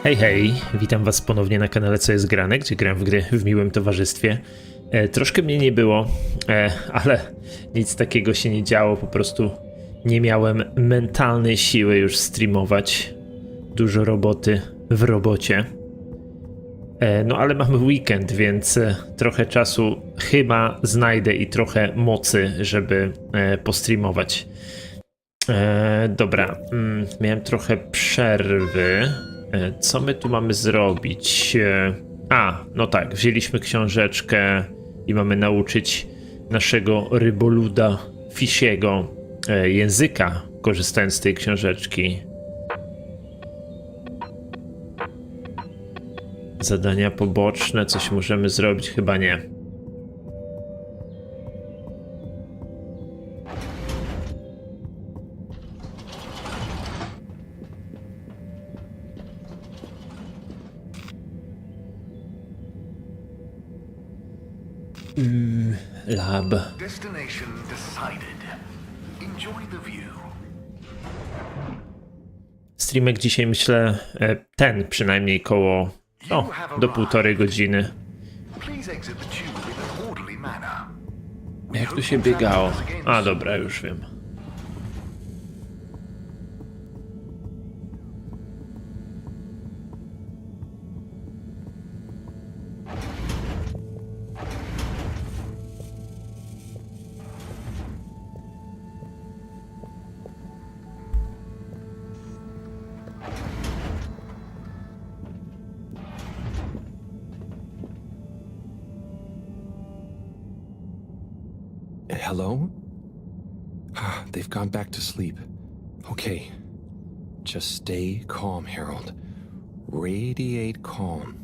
Hej, hej, witam was ponownie na kanale Co jest grane, gdzie gram w gry w miłym towarzystwie. Troszkę mnie nie było, ale nic takiego się nie działo, po prostu nie miałem mentalnej siły już streamować. Dużo roboty w robocie. No ale mamy weekend, więc trochę czasu chyba znajdę i trochę mocy, żeby postreamować. Dobra, miałem trochę przerwy. Co my tu mamy zrobić? No tak, wzięliśmy książeczkę i mamy nauczyć naszego ryboluda Fishiego języka, korzystając z tej książeczki. Zadania poboczne, coś możemy zrobić? Chyba nie. Lab. Destination decided. Enjoy the view. Streamek dzisiaj, myślę, ten przynajmniej koło, do 1,5 godziny. Please exit the tube in an orderly manner. Jak tu się biegało? A dobra, już wiem. Hello? They've gone back to sleep. Okay. Just stay calm, Harold. Radiate calm.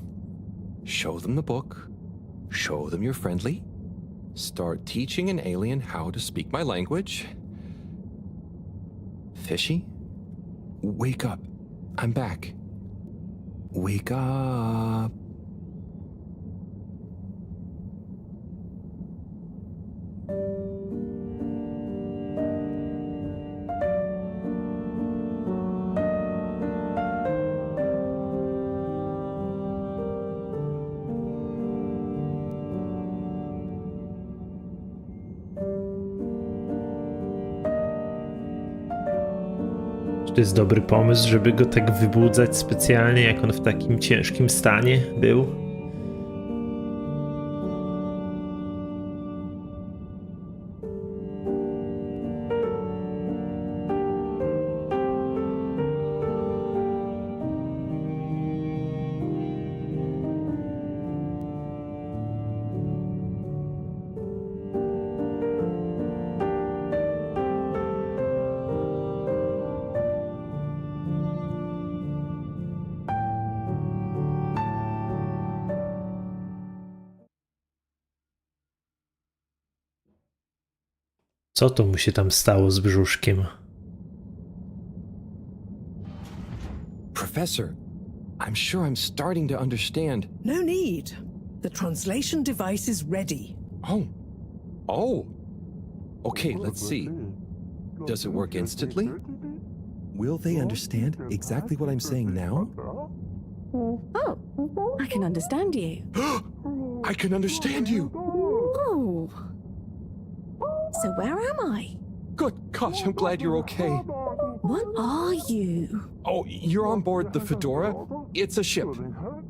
Show them the book. Show them you're friendly. Start teaching an alien how to speak my language. Fishy? Wake up. I'm back. Wake up. Czy to jest dobry pomysł, żeby go tak wybudzać specjalnie, jak on w takim ciężkim stanie był? Co to mu się tam stało z brzuszkiem? Professor, I'm sure I'm starting to understand. No need. The translation device is ready. Oh. Okay, let's see. Does it work instantly? Will they understand exactly what I'm saying now? Oh, I can understand you. I can understand you. Oh. So where am I? Good gosh, I'm glad you're okay. What are you? Oh, you're on board the Fedora? It's a ship.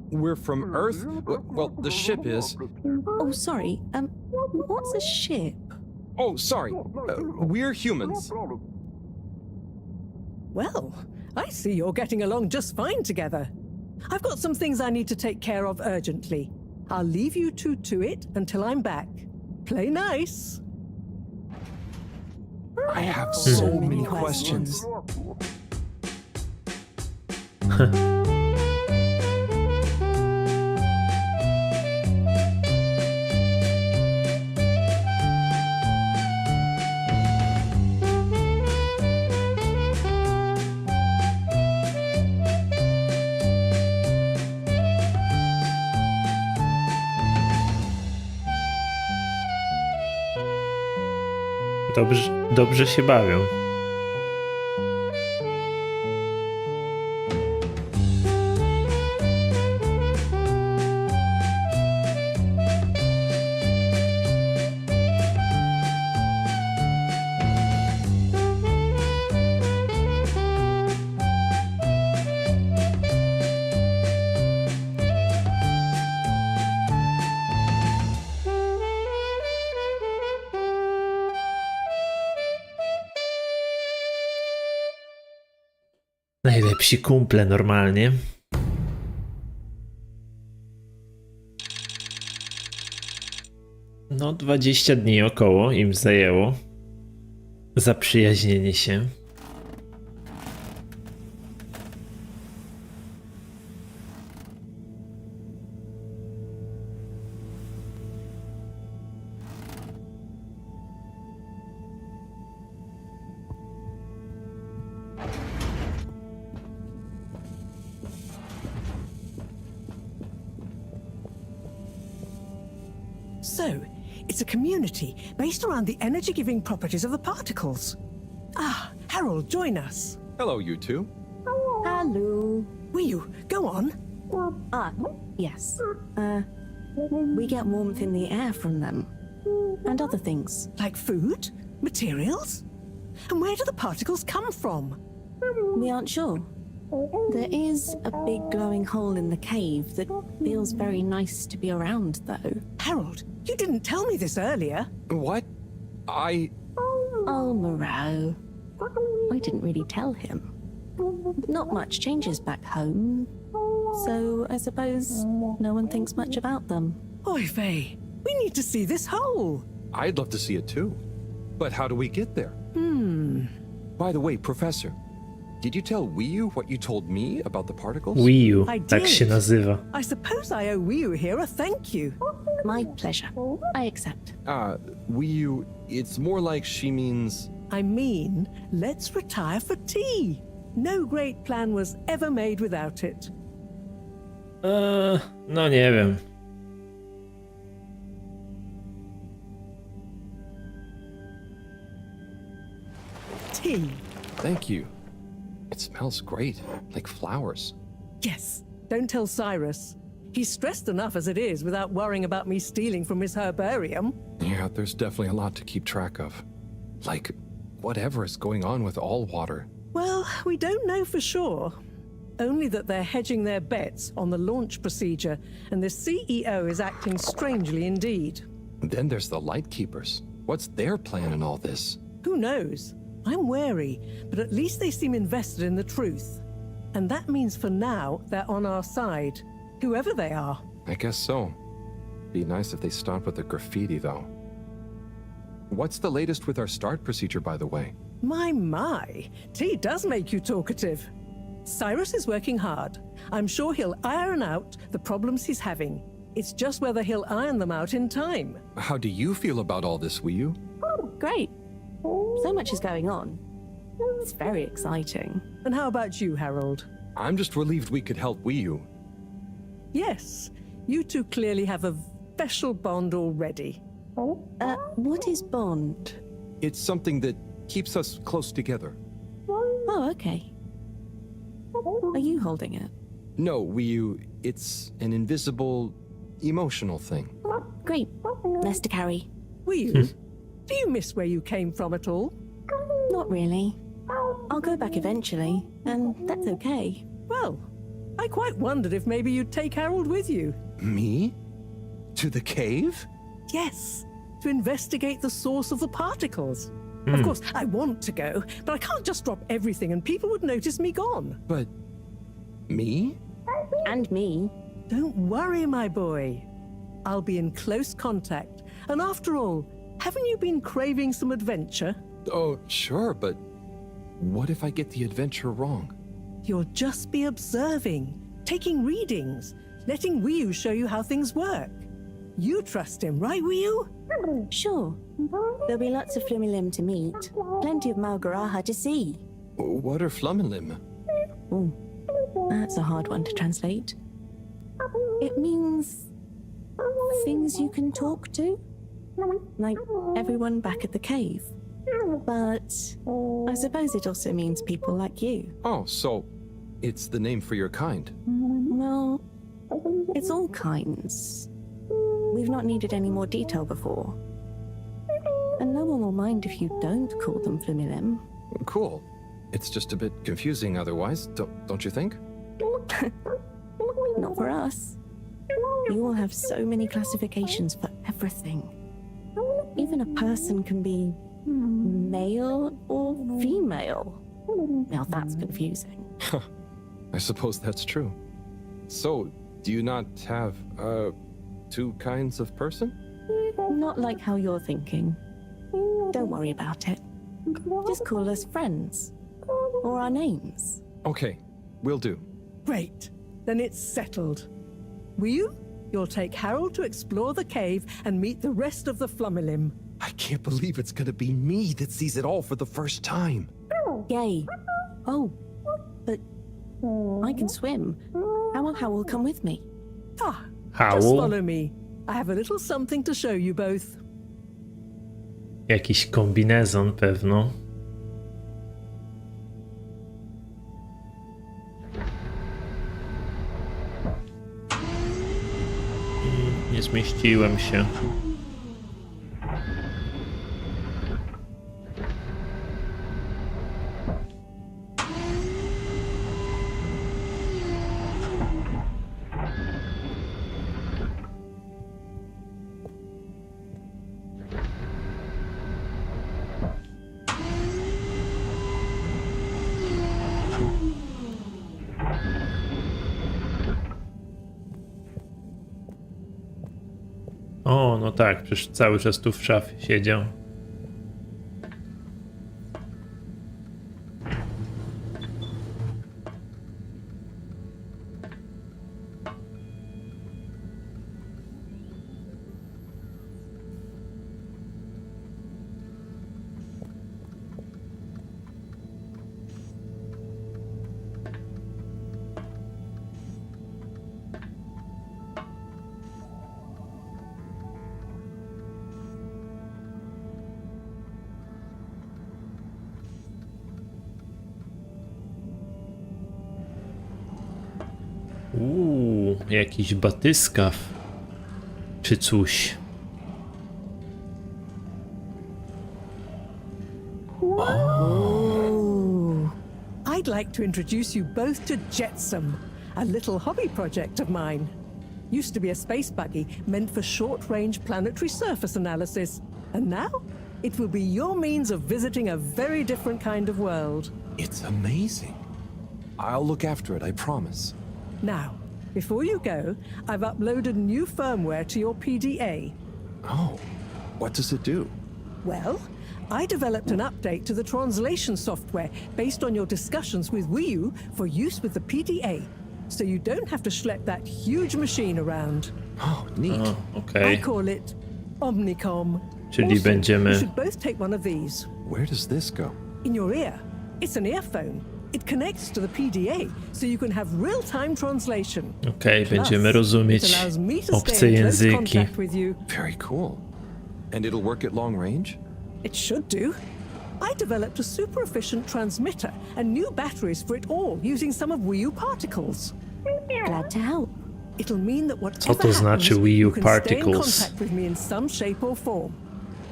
We're from Earth. Well, the ship is. Oh, sorry. What's a ship? Oh, sorry. We're humans. Well, I see you're getting along just fine together. I've got some things I need to take care of urgently. I'll leave you two to it until I'm back. Play nice. I have so many questions. Dobrze się bawią. Najlepsi kumple normalnie. No, 20 dni około im zajęło zaprzyjaźnienie się. So, it's a community based around the energy-giving properties of the particles. Ah, Harold, join us. Hello, you two. Hello. Will you? Go on. Yes. We get warmth in the air from them. And other things. Like food? Materials? And where do the particles come from? We aren't sure. There is a big glowing hole in the cave that feels very nice to be around, though. Harold, you didn't tell me this earlier. What? Oh, Moreau. I didn't really tell him. Not much changes back home, so I suppose no one thinks much about them. Oy vey, we need to see this hole. I'd love to see it too. But how do we get there? By the way, Professor, did you tell Wiyu what you told me about the particles? Wiyu, I tak did. się nazywa. I suppose I owe Will here a thank you. My pleasure. I accept. Wiyu, it's more like she means... I mean, let's retire for tea. No great plan was ever made without it. No nie wiem. Tea. Thank you. It smells great, like flowers. Yes, don't tell Cyrus. He's stressed enough as it is without worrying about me stealing from his herbarium. Yeah, there's definitely a lot to keep track of. Like, whatever is going on with all water. Well, we don't know for sure. Only that they're hedging their bets on the launch procedure, and the CEO is acting strangely indeed. Then there's the Lightkeepers. What's their plan in all this? Who knows? I'm wary, but at least they seem invested in the truth. And that means for now, they're on our side, whoever they are. I guess so. Be nice if they stopped with the graffiti, though. What's the latest with our start procedure, by the way? My, tea does make you talkative. Cyrus is working hard. I'm sure he'll iron out the problems he's having. It's just whether he'll iron them out in time. How do you feel about all this, Wiyu? Great. So much is going on. It's very exciting. And how about you, Harold? I'm just relieved we could help Wiyu. Yes, you two clearly have a special bond already. What is bond? It's something that keeps us close together. Oh, okay. Are you holding it? No, Wiyu, it's an invisible, emotional thing. Great. Less to carry. Will you? Do you miss where you came from at all? Not really. I'll go back eventually, and that's okay. Well, I quite wondered if maybe you'd take Harold with you. Me? To the cave? Yes, to investigate the source of the particles. Of course, I want to go, but I can't just drop everything and people would notice me gone. But... me? And me. Don't worry, my boy. I'll be in close contact. And after all, haven't you been craving some adventure? Oh, sure, but... what if I get the adventure wrong? You'll just be observing, taking readings, letting Wiyu show you how things work. You trust him, right, Wiyu? Sure. There'll be lots of Flumilim to meet. Plenty of Malgaraha to see. What are Flummilim? Oh, that's a hard one to translate. It means things you can talk to, like everyone back at the cave. But I suppose it also means people like you. Oh, so it's the name for your kind. Well, it's all kinds. We've not needed any more detail before. And no one will mind if you don't call them Flumilim. Cool. It's just a bit confusing otherwise, don't you think? Not for us. You all have so many classifications for everything. Even a person can be male or female. Now that's confusing. I suppose that's true. So, do you not have, two kinds of person? Not like how you're thinking. Don't worry about it. Just call us friends. Or our names. Okay, will do. Great. Then it's settled. Will you? You'll take Harold to explore the cave and meet the rest of the Flummilim. I can't believe it's gonna be me that sees it all for the first time. Yay. Oh, but I can swim. How will come with me? Ah, Howl? just follow me. I have a little something to show you both. Jakiś kombinezon pewno. Nie zmieściłem się. O, no tak, przecież cały czas tu w szafie siedział. Jakiś batyskaw. Czy coś. Oh. I'd like to introduce you both to Jetsam, a little hobby project of mine. Used to be a space buggy meant for short-range planetary surface analysis, and now it will be your means of visiting a very different kind of world. It's amazing. I'll look after it, I promise. Now, before you go, I've uploaded new firmware to your PDA. Oh, what does it do? Well, I developed an update to the translation software based on your discussions with Wii U for use with the PDA, so you don't have to schlep that huge machine around. Oh, neat. O, I okej. call it Omnicom. Czyli Also, you będziemy... should both take one of these. Where does this go? In your ear. It's an earphone. It connects to the PDA, so you can have real-time translation. Okej, Plus, będziemy it rozumieć allows me to obce stay in close języki. contact with you. Very cool. And it'll work at long range? It should do. I developed a super efficient transmitter and new batteries for it all using some of Wii U particles. Glad to help. It'll mean that whatever Co to znaczy happens, Wii U you can stay in particles? contact with me in some shape or form.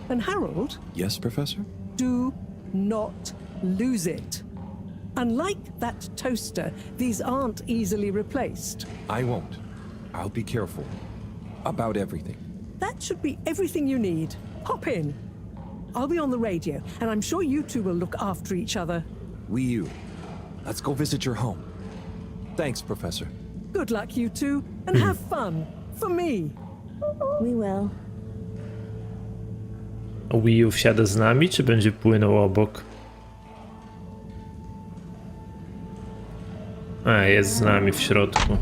And Harold, Yes, Professor? do not lose it. Unlike that toaster, these aren't easily replaced. I won't. I'll be careful. About everything. That should be everything you need. Hop in. I'll be on the radio, and I'm sure you two will look after each other. Wii U. Let's go visit your home. Thanks, Professor. Good luck, you two, and have fun. For me. We will. A Wii U wsiada z nami, czy będzie płynął obok? A, jest z nami w środku.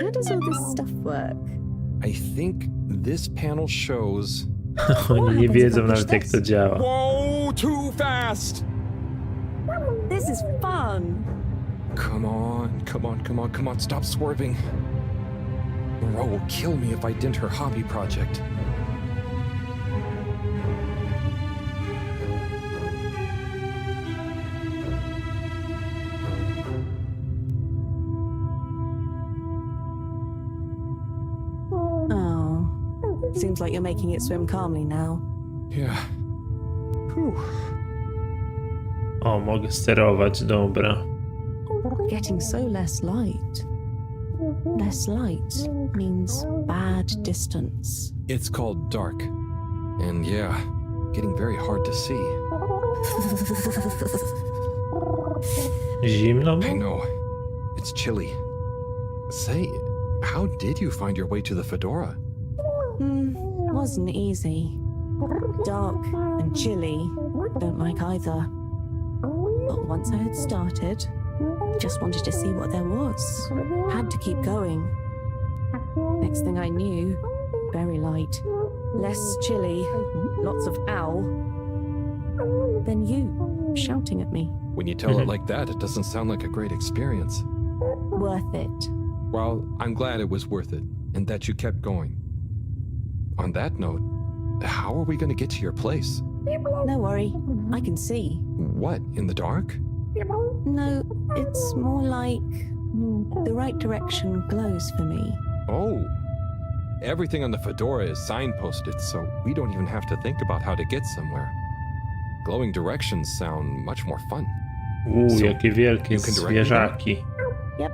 How does all this stuff work? I think this panel shows... Oni nie happens wiedzą if I nawet push jak this? to działa. Whoa, too fast! This is fun. Come on, come on, come on, come on, stop swerving. Moreau will kill me if I dent her hobby project. Oh. Seems like you're making it swim calmly now. Yeah. Whew. O, mogę sterować, dobra. Getting so less light. Less light means bad distance. It's called dark. And yeah, getting very hard to see. Zimno? I know. It's chilly. Say, how did you find your way to the fedora? Wasn't easy. Dark and chilly. Don't like either. But once I had started, just wanted to see what there was. Had to keep going. Next thing I knew, very light. Less chilly. Lots of owl. Then you, shouting at me. When you tell it like that, it doesn't sound like a great experience. Worth it. Well, I'm glad it was worth it, and that you kept going. On that note, how are we going to get to your place? No worry, I can see. What, in the dark? No, it's more like the right direction glows for me. Oh. Everything on the fedora is signposted, so we don't even have to think about how to get somewhere. Glowing directions sound much more fun. Jakie wielkie you can direct me zwierzaki. Yep,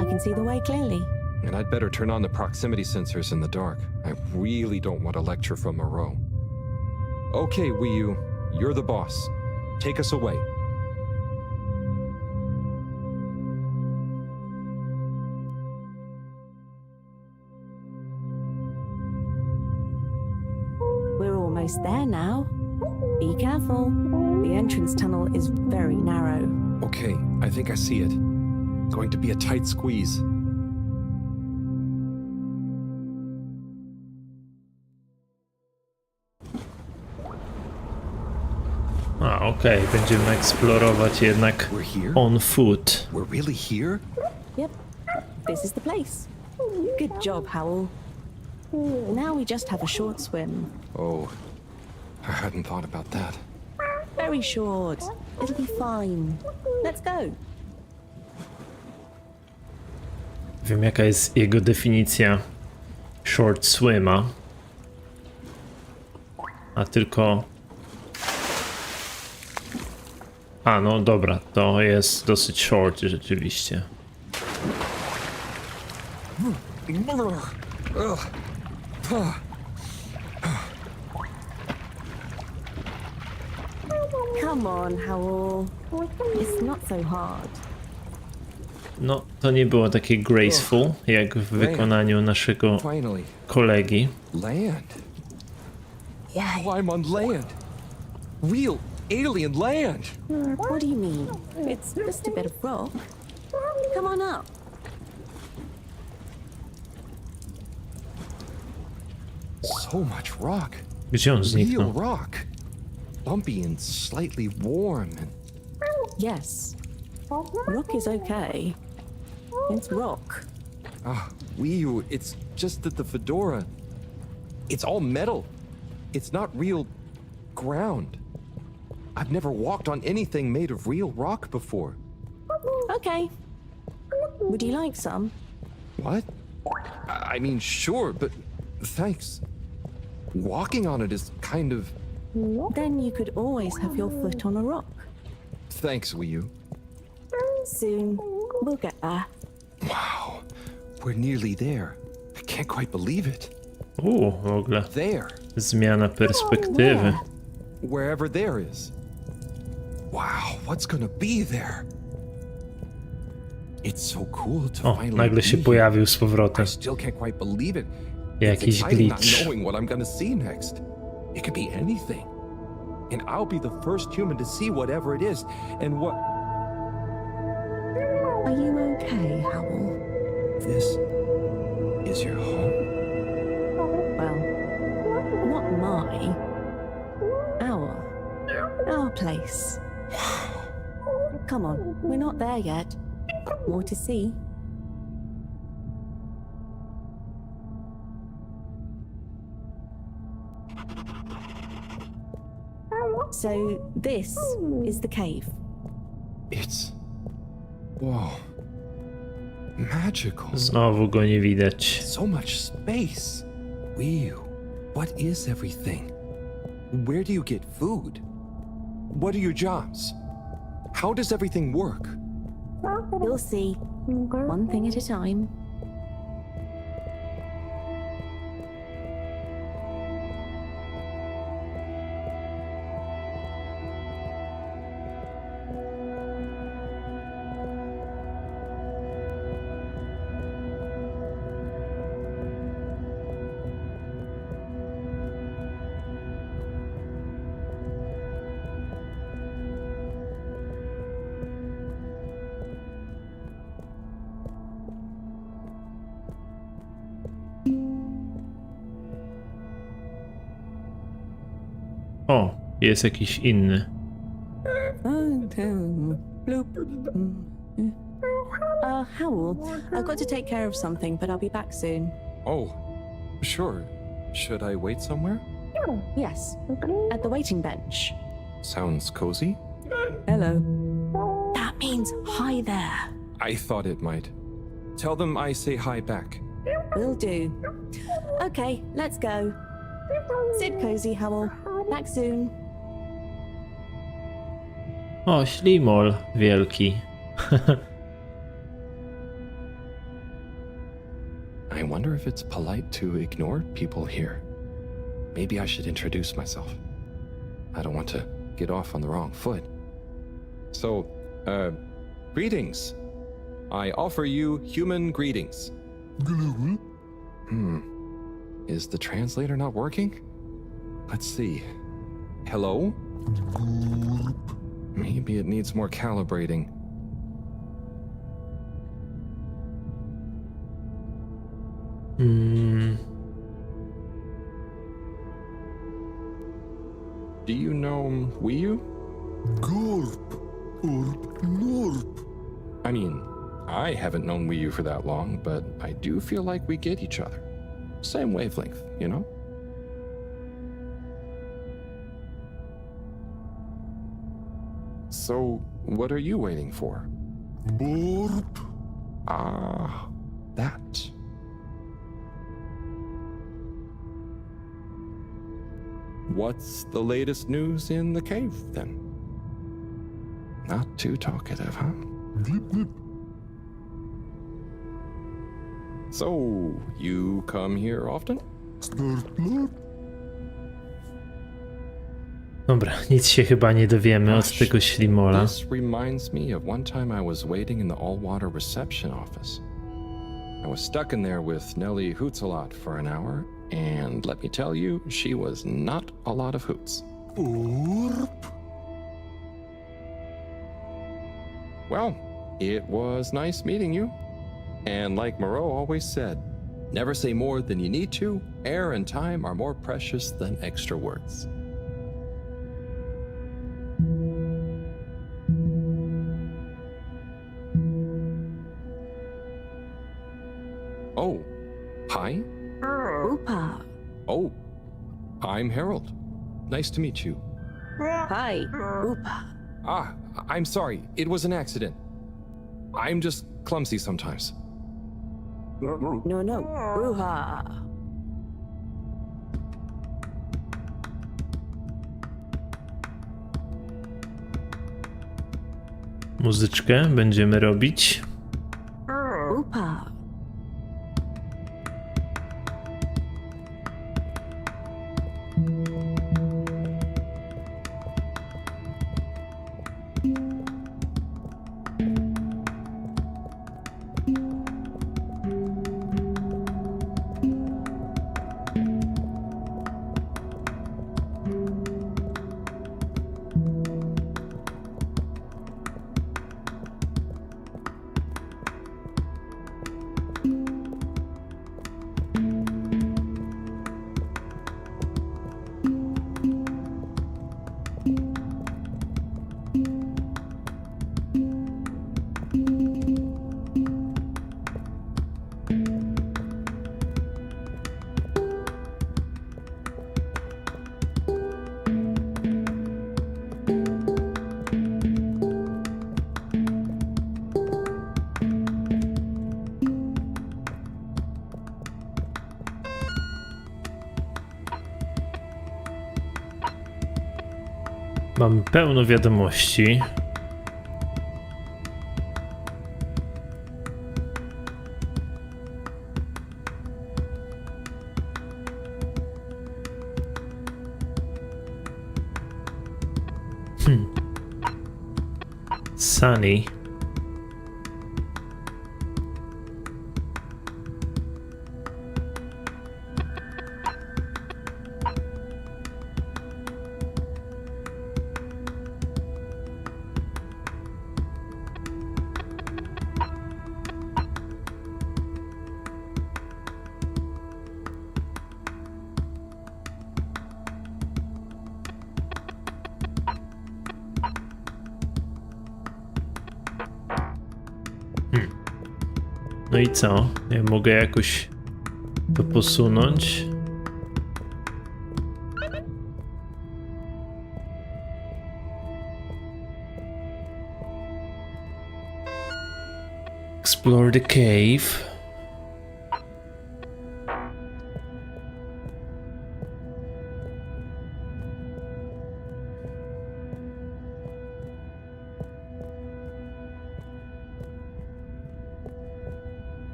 I can see the way clearly. And I'd better turn on the proximity sensors in the dark. I really don't want a lecture from Moreau. Okay, Wii U, you're the boss. Take us away. We're almost there now. Be careful. The entrance tunnel is very narrow. Okay, I think I see it. Going to be a tight squeeze. Okej, będziemy eksplorować jednak We're here? on foot. We're really here? Yep, this is the place. Good job, Howl. Now we just have a short swim. Oh, I hadn't thought about that. Very short. It'll be fine. Let's go. Wiem, jaka jest jego definicja short swima. A tylko... A, no dobra, to jest dosyć short rzeczywiście. Come on, Howl. It's not so hard. No, to nie było takie graceful, jak w wykonaniu naszego Finally, kolegi. land. Wow, I'm on land. Real alien land. What do you mean? It's just a bit of rock. Come on up. So much rock. Gdzie on Real zniknął? rock. Bumpy and slightly warm and Yes. Rock is okay. It's rock. Wii U, it's just that the fedora, it's all metal. It's not real ground. I've never walked on anything made of real rock before. Okay. Would you like some? What? I mean, sure, but thanks. Walking on it is kind of... Then you could always have your foot on a rock. Thanks, Wii U. Soon, we'll get there. Wow, we're nearly there. I can't quite believe it. W ogóle There. zmiana perspektywy. Wherever there is. Wow, what's gonna be there? It's so cool to O, finally nagle się be here. pojawił z I powrotem. still can't quite believe it. Jakiś It's exciting not glitch. knowing what I'm gonna see next. It could be anything. And I'll be the first human to see whatever it is. And what... Are you okay, Howl? This is your home? Well, not my. Our place. Come on, we're not there yet. More to see. So, this is the cave. It's... Whoa. Magical. Znowu go nie widać. So much space. Wii U, what is everything? Where do you get food? What are your jobs? How does everything work? You'll see. One thing at a time. O, jest jakiś inny. Bloop. Howl, I've got to take care of something, but I'll be back soon. Oh, sure. Should I wait somewhere? Yes, at the waiting bench. Sounds cozy. Hello. That means hi there. I thought it might. Tell them I say hi back. Will do. Okay, let's go. Sit cozy, Howl. Back soon. O, ślimol wielki. I wonder if it's polite to ignore people here. Maybe I should introduce myself. I don't want to get off on the wrong foot. So, greetings. I offer you human greetings. Is the translator not working? Let's see. Hello? Maybe it needs more calibrating. Do you know Wii U? Gorp or Norp. I mean, I haven't known Wii U for that long, but I do feel like we get each other. Same wavelength, you know? So, what are you waiting for? Borp. Ah, that. What's the latest news in the cave, then? Not too talkative, huh? Blip blip. So, you come here often? Start blip. Dobra, nic się chyba nie dowiemy od tego ślimola. This reminds me of one time I was waiting in the all-water reception office. I was stuck in there with Nellie Hootsalot for an hour, and let me tell you, she was not a lot of hoots. Orp. Well, it was nice meeting you. And like Moreau always said, never say more than you need to. Air and time are more precious than extra words. Oh, hi. Oopa. Oh, I'm Harold. Nice to meet you. Hi. Oopa. Ah, I'm sorry. It was an accident. I'm just clumsy sometimes. No. Ruha. Muzyczkę będziemy robić. Oopa. Mamy pełno wiadomości. Sunny. No i co? Ja mogę jakoś to posunąć? Explore the cave.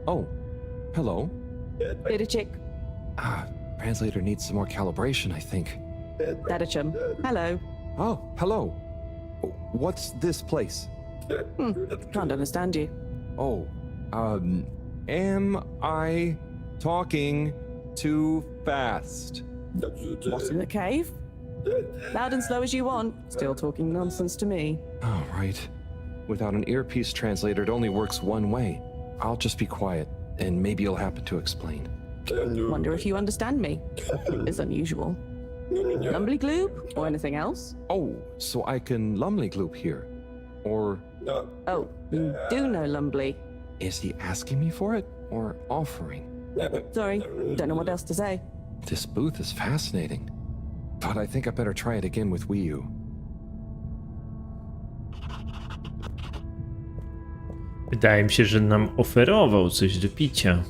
Oh, hello. Bidachik, Translator needs some more calibration, I think. Dadachum. Hello. Oh, hello. What's this place? Can't understand you. Oh, am I talking too fast? What, in the cave? Loud and slow as you want. Still talking nonsense to me. Oh, right. Without an earpiece translator, it only works one way. I'll just be quiet, and maybe you'll happen to explain. Wonder if you understand me. It's unusual. Lumbly gloob or anything else? Oh, so I can Lumley Gloop here. Or Oh, you do know Lumbly. is he asking me for it, or offering? Sorry, don't know what else to say. This booth is fascinating, but I think I better try it again with Wii U. Wydaje mi się, że nam oferował coś do picia.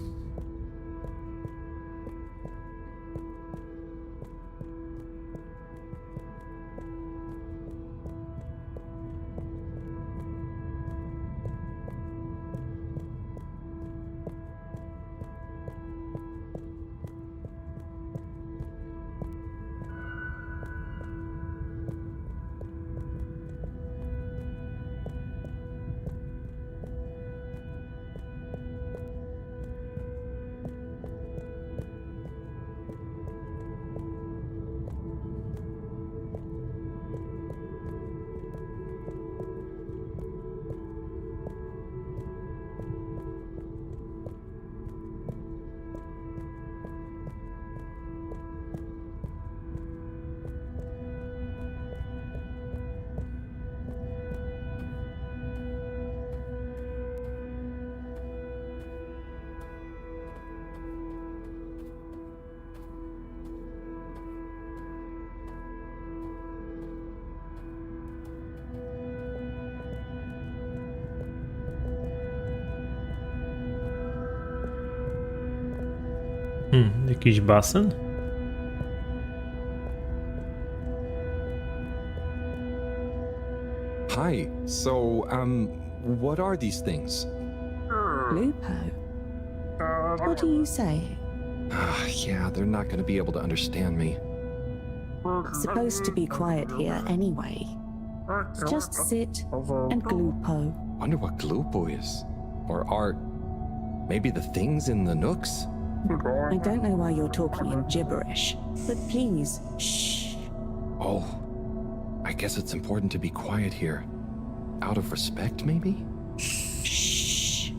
Jakiś basen? Hi, so, what are these things? Lupo. What do you say? Yeah, they're not gonna be able to understand me. Supposed to be quiet here anyway. Just sit and glupo. Wonder what Gloopo is. Or art. Maybe the things in the nooks? I don't know why you're talking in gibberish, but please, shh. Oh, I guess it's important to be quiet here. Out of respect, maybe? Shh.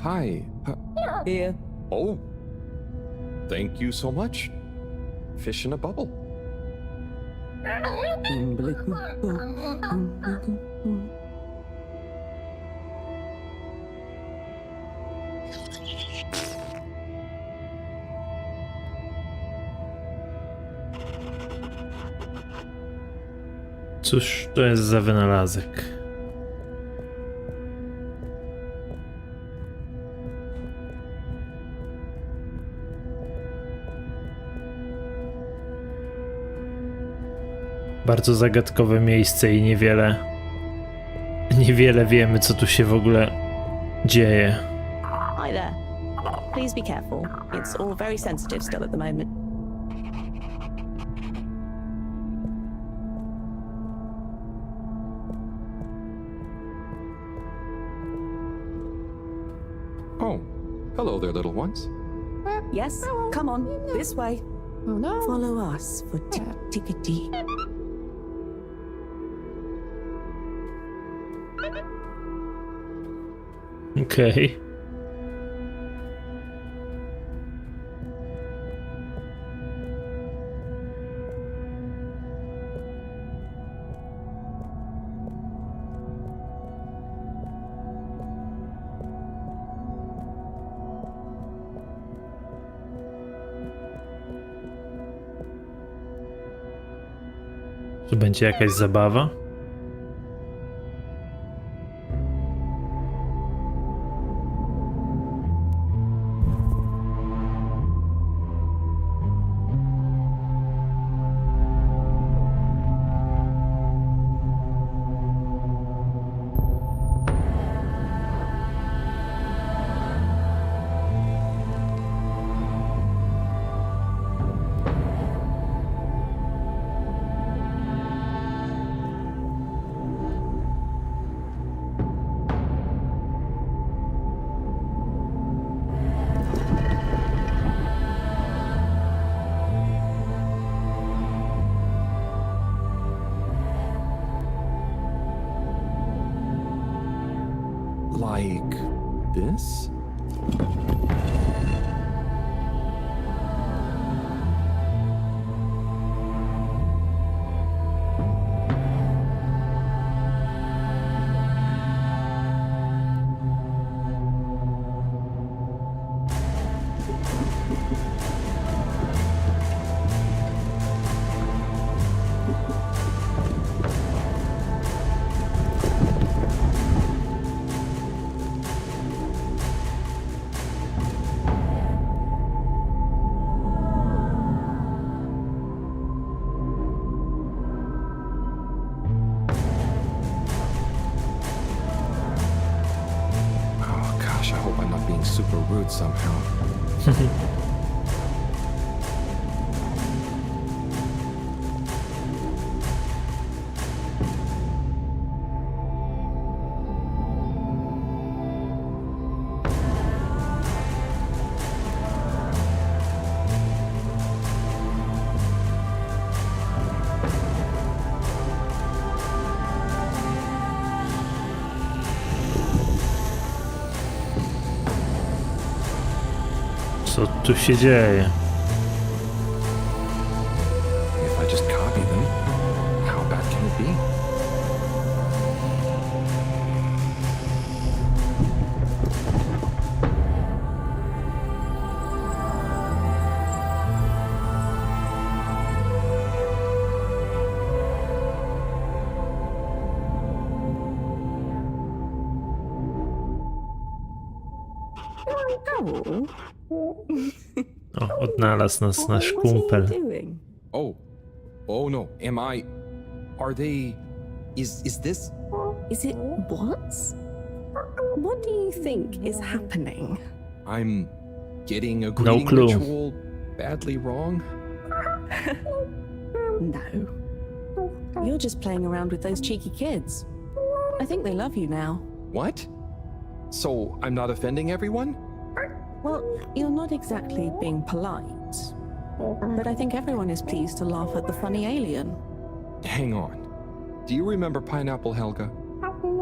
Hi. Here. Oh. Thank you so much. Fish in a bubble. Cóż to jest za wynalazek? Bardzo zagadkowe miejsce i niewiele wiemy, co tu się w ogóle dzieje. Hi there. Please be careful. It's all very sensitive still at the moment. Oh, hello there, little ones. Yes, come on, this way. Follow us for tickety. Okej. Tu będzie jakaś zabawa? Like this? Oh gosh, I hope I'm not being super rude somehow. Co tu się dzieje? If I just copy them, how bad can it be? Oh, O, odnalazł nas nasz what are you kumpel. doing? Oh no, are they, is this? Is it what? What do you think is happening? I'm getting a greeting clue. ritual badly wrong? No. You're just playing around with those cheeky kids. I think they love you now. What? So I'm not offending everyone? Well, you're not exactly being polite. But I think everyone is pleased to laugh at the funny alien. Hang on. Do you remember Pineapple Helga?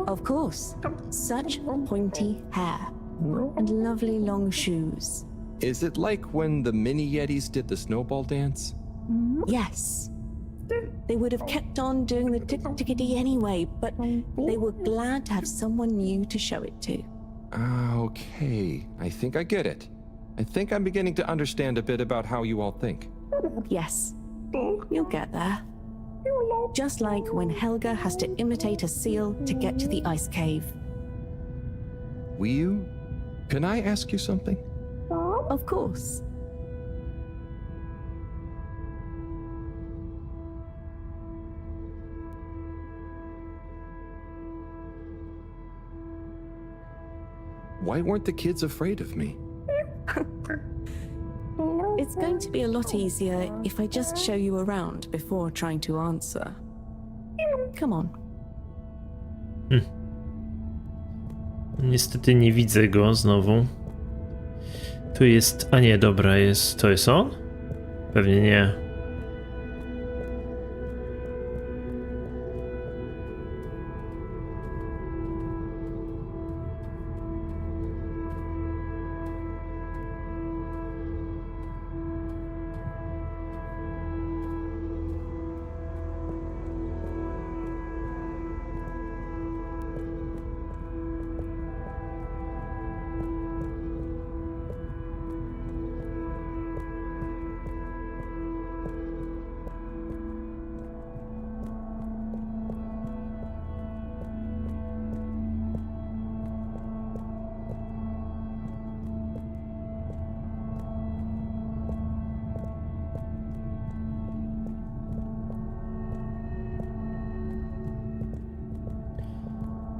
Of course. Such pointy hair. And lovely long shoes. Is it like when the mini Yetis did the snowball dance? Yes. They would have kept on doing the tickety anyway, but they were glad to have someone new to show it to. Okay. I think I get it. I think I'm beginning to understand a bit about how you all think. Yes. You'll get there. Just like when Helga has to imitate a seal to get to the ice cave. Will you? Can I ask you something? Of course. Why weren't the kids afraid of me? It's going to be a lot easier if I just show you around before trying to answer. Come on. Niestety nie widzę go znowu. Tu jest... A nie, dobra, jest... To jest on? Pewnie nie.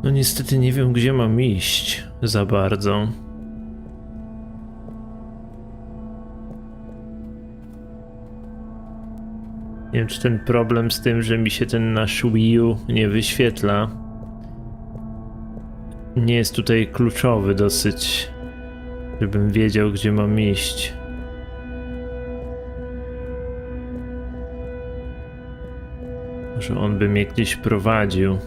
No niestety nie wiem, gdzie mam iść za bardzo. Nie wiem, czy ten problem z tym, że mi się ten nasz Wii U nie wyświetla, nie jest tutaj kluczowy dosyć, żebym wiedział, gdzie mam iść. Może on by mnie gdzieś prowadził.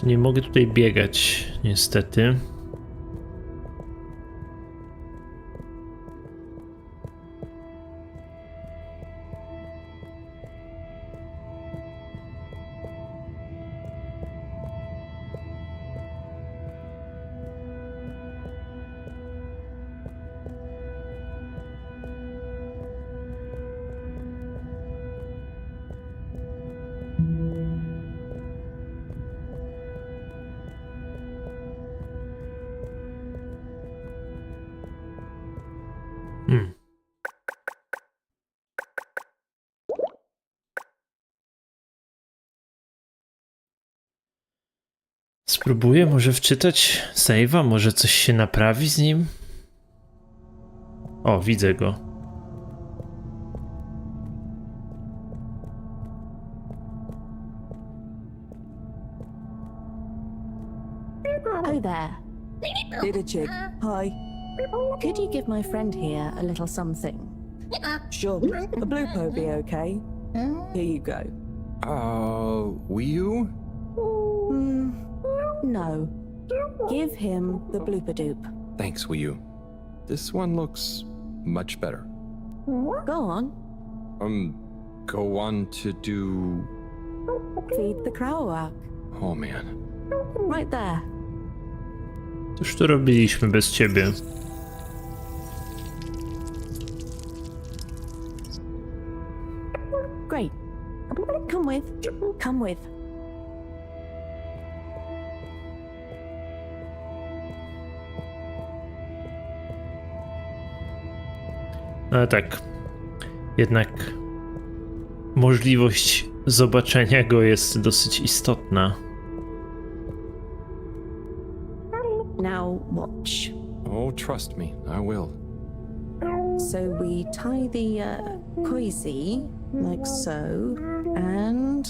Nie mogę tutaj biegać, niestety. Spróbuję może wczytać save'a, może coś się naprawi z nim? O, widzę go. Oh there. Did a jig. Hi. Could you give my friend here a little something? Sure. A blue po be okay. Here you go. Will you? No. Give him the blooper-doop. Thanks, will you? This one looks much better. Go on. Go on to do... Feed the crowak. Oh man. Right there. Cóż to robiliśmy bez ciebie? Great. Come with. Come with. Ale tak, jednak możliwość zobaczenia go jest dosyć istotna. Now watch. Oh, trust me, I will. So we tie the koizi like so, and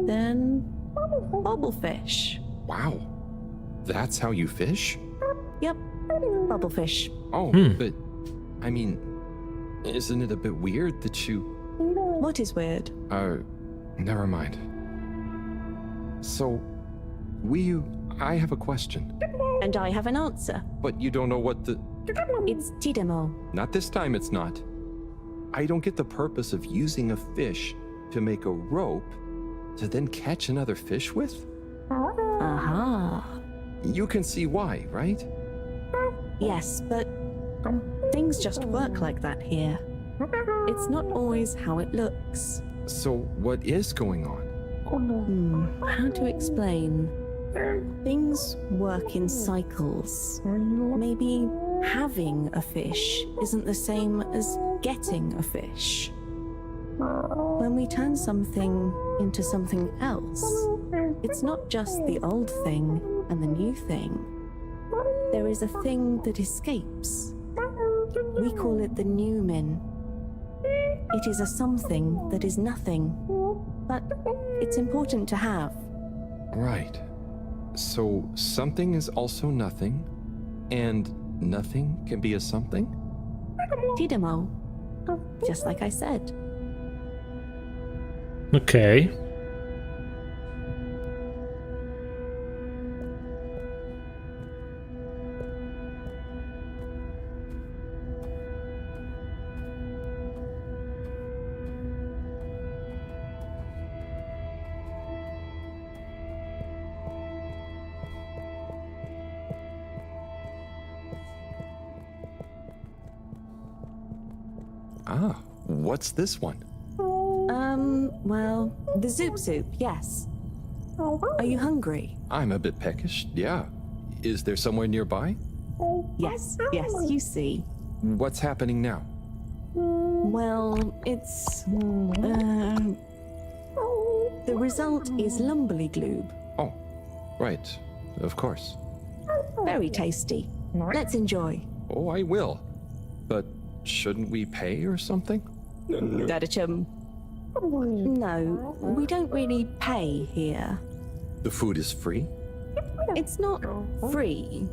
then bubblefish. Wow. That's how you fish? Yep, bubblefish. Oh, but I mean, isn't it a bit weird that you... What is weird? Never mind. So, I have a question. And I have an answer. But you don't know what the... It's tidemo. Not this time, it's not. I don't get the purpose of using a fish to make a rope to then catch another fish with? Aha. You can see why, right? Yes, but things just work like that here. It's not always how it looks. So, what is going on? How to explain? Things work in cycles. Maybe having a fish isn't the same as getting a fish. When we turn something into something else, it's not just the old thing and the new thing. There is a thing that escapes. We call it the Newman. It is a something that is nothing, but it's important to have. Right. So, something is also nothing, and nothing can be a something? Tidemo. Just like I said. Okej. Ah, what's this one? Well, the Zoop Soup, yes. Are you hungry? I'm a bit peckish, yeah. Is there somewhere nearby? Yes, you see. What's happening now? Well, it's... the result is lumberly gloob. Oh, right. Of course. Very tasty. Let's enjoy. Oh, I will. But shouldn't we pay or something? Dadachum. No, we don't really pay here. The food is free? It's not free,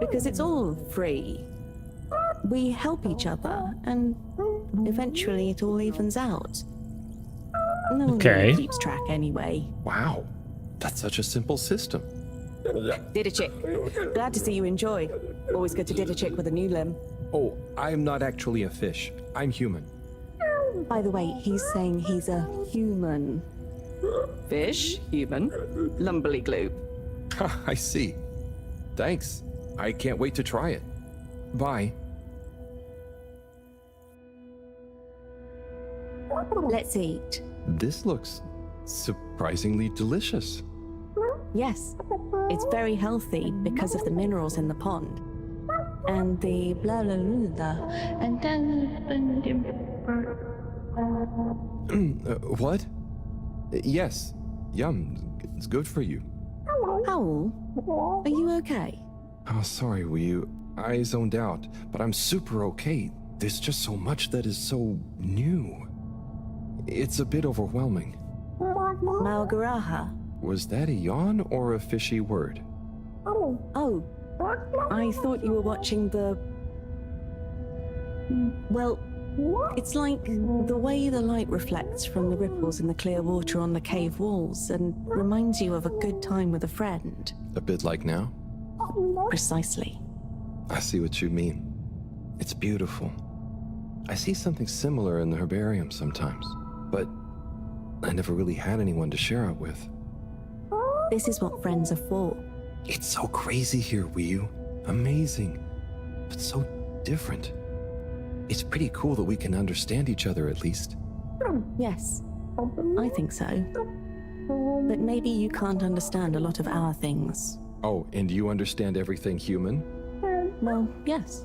because it's all free. We help each other, and eventually it all evens out. No one Okay. really keeps track anyway. Wow, that's such a simple system. Didachick. Glad to see you enjoy. Always good to Didachick with a new limb. Oh, I'm not actually a fish. I'm human. By the way, he's saying he's a human. Fish, human, lumberly gloob. I see. Thanks. I can't wait to try it. Bye. Let's eat. This looks surprisingly delicious. Yes, it's very healthy because of the minerals in the pond. And the blah blah blah blah. And then... What? Yes. Yum. It's good for you. Howl, are you okay? Oh, sorry, I zoned out, but I'm super okay. There's just so much that is so new. It's a bit overwhelming. Malgaraha. Was that a yawn or a fishy word? Oh, I thought you were watching the... Well, it's like the way the light reflects from the ripples in the clear water on the cave walls and reminds you of a good time with a friend. A bit like now? Precisely. I see what you mean. It's beautiful. I see something similar in the herbarium sometimes, but I never really had anyone to share it with. This is what friends are for. It's so crazy here, Wii. Amazing, but so different. It's pretty cool that we can understand each other at least. Yes, I think so. But maybe you can't understand a lot of our things. Oh, and you understand everything human? Well, yes.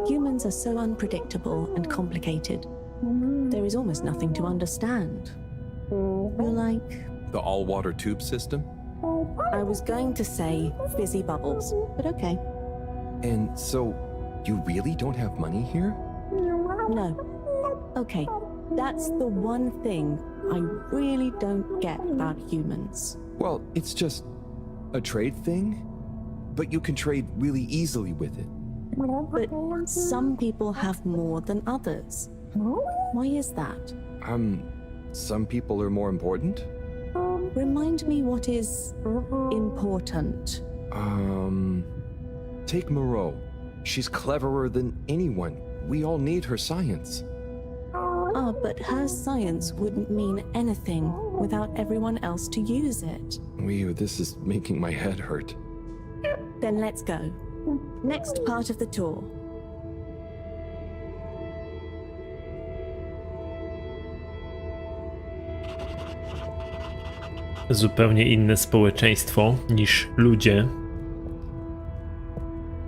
Humans are so unpredictable and complicated. There is almost nothing to understand. You're like... The all-water tube system? I was going to say fizzy bubbles, but okay. And so, you really don't have money here? No. Okay, that's the one thing I really don't get about humans. Well, it's just a trade thing, but you can trade really easily with it. But some people have more than others. Why is that? Some people are more important? Remind me what is important. Take Moreau. She's cleverer than anyone. We all need her science. Ah, but her science wouldn't mean anything without everyone else to use it. This is making my head hurt. Then let's go. Next part of the tour. Zupełnie inne społeczeństwo niż ludzie.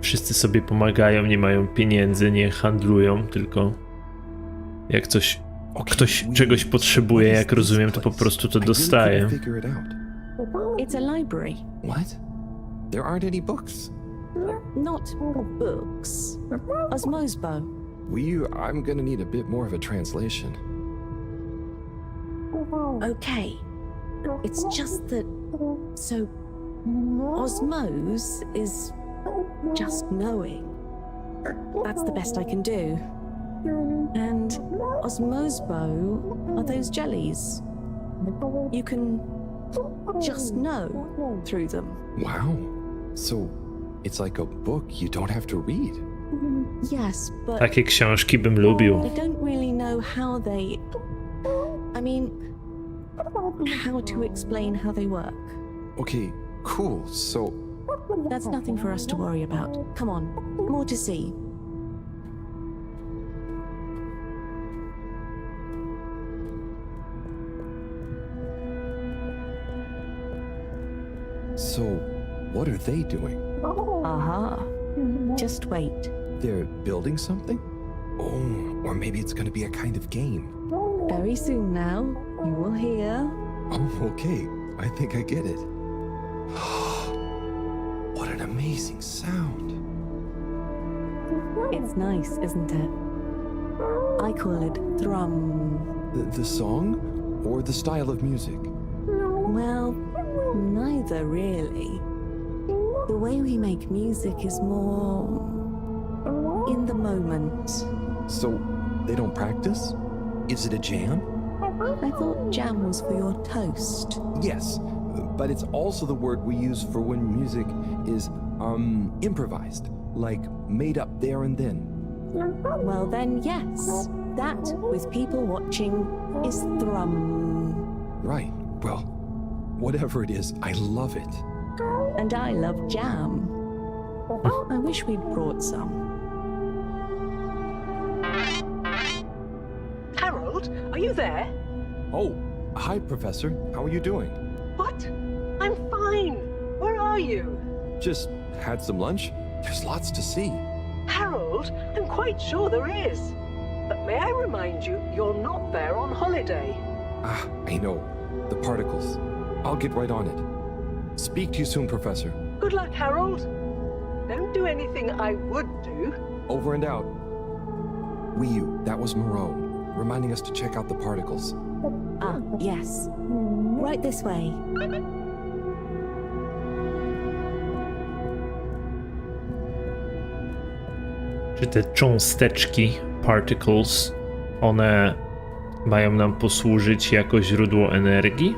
Wszyscy sobie pomagają, nie mają pieniędzy, nie handlują, tylko jak ktoś czegoś potrzebuje, jak rozumiem, to po prostu to dostaje. It's a library. What? There aren't any books. Not books. Osmosbo. I'm gonna need a bit more of a translation. Okay. It's just that... So... Osmose is... just knowing. That's the best I can do. And Osmosbo are those jellies. You can just know through them. Wow. So, it's like a book you don't have to read. Yes, but Takie książki bym lubił. I don't really know how they... I mean, how to explain how they work. Okay, cool. So, That's nothing for us to worry about. Come on, more to see. so what are they doing? Aha. Just wait. They're building something? Oh, or maybe it's gonna be a kind of game. Very soon now, you will hear. Oh, okay. I think I get it. What an amazing sound. It's nice, isn't it? I call it thrum. The song or the style of music? Well, neither really. The way we make music is more in the moment. So, they don't practice? Is it a jam? I thought jam was for your toast. Yes, but it's also the word we use for when music is, improvised, like made up there and then. Well then, yes. That, with people watching, is thrum. Right, well, whatever it is, I love it. And I love jam. I wish we'd brought some. Harold, are you there? Oh, hi, Professor. How are you doing? What? I'm fine. Where are you? Just had some lunch. There's lots to see. Harold, I'm quite sure there is. But may I remind you, you're not there on holiday. Ah, I know. The particles. I'll get right on it. Speak to you soon, Professor. Good luck, Harold. Don't do anything I would do. Over and out. That was Moreau, reminding us to check out the particles. Ah, yes. Right this way. Czy te cząsteczki, particles, one mają nam posłużyć jako źródło energii?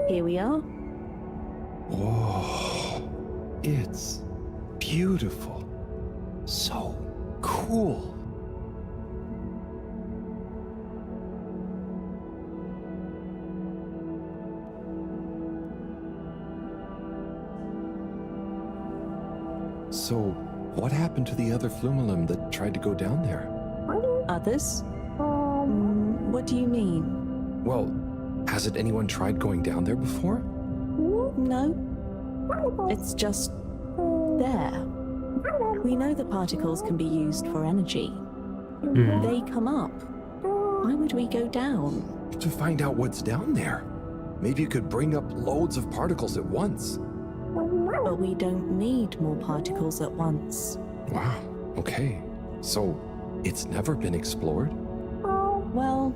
Here we are. Whoa. It's beautiful. So cool. So, what happened to the other Flumelum that tried to go down there? Others? What do you mean? Well, hasn't anyone tried going down there before? No. It's just there. We know the particles can be used for energy. They come up. Why would we go down? To find out what's down there. Maybe you could bring up loads of particles at once. But we don't need more particles at once. Wow, okay. So, it's never been explored? Well,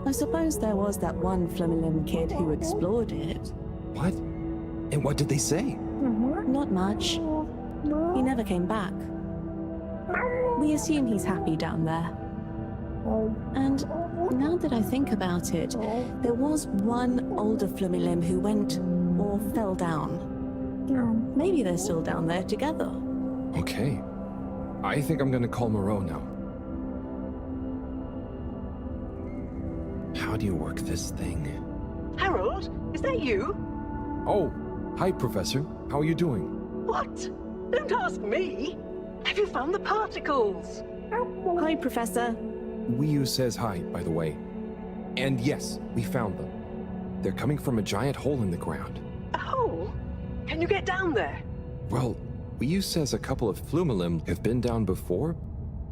I suppose there was that one Flumelum kid who explored it. What? And what did they say? Not much. He never came back. We assume he's happy down there. And now that I think about it, there was one older Flumelum who went or fell down. Maybe they're still down there together. Okay. I think I'm gonna call Moreau now. How do you work this thing? Harold, is that you? Oh, hi, Professor. How are you doing? What? Don't ask me. Have you found the particles? Hi, Professor. Wiyu says hi, by the way. And yes, we found them. They're coming from a giant hole in the ground. A hole? Can you get down there? Well, Wiyu says a couple of Flumelum have been down before,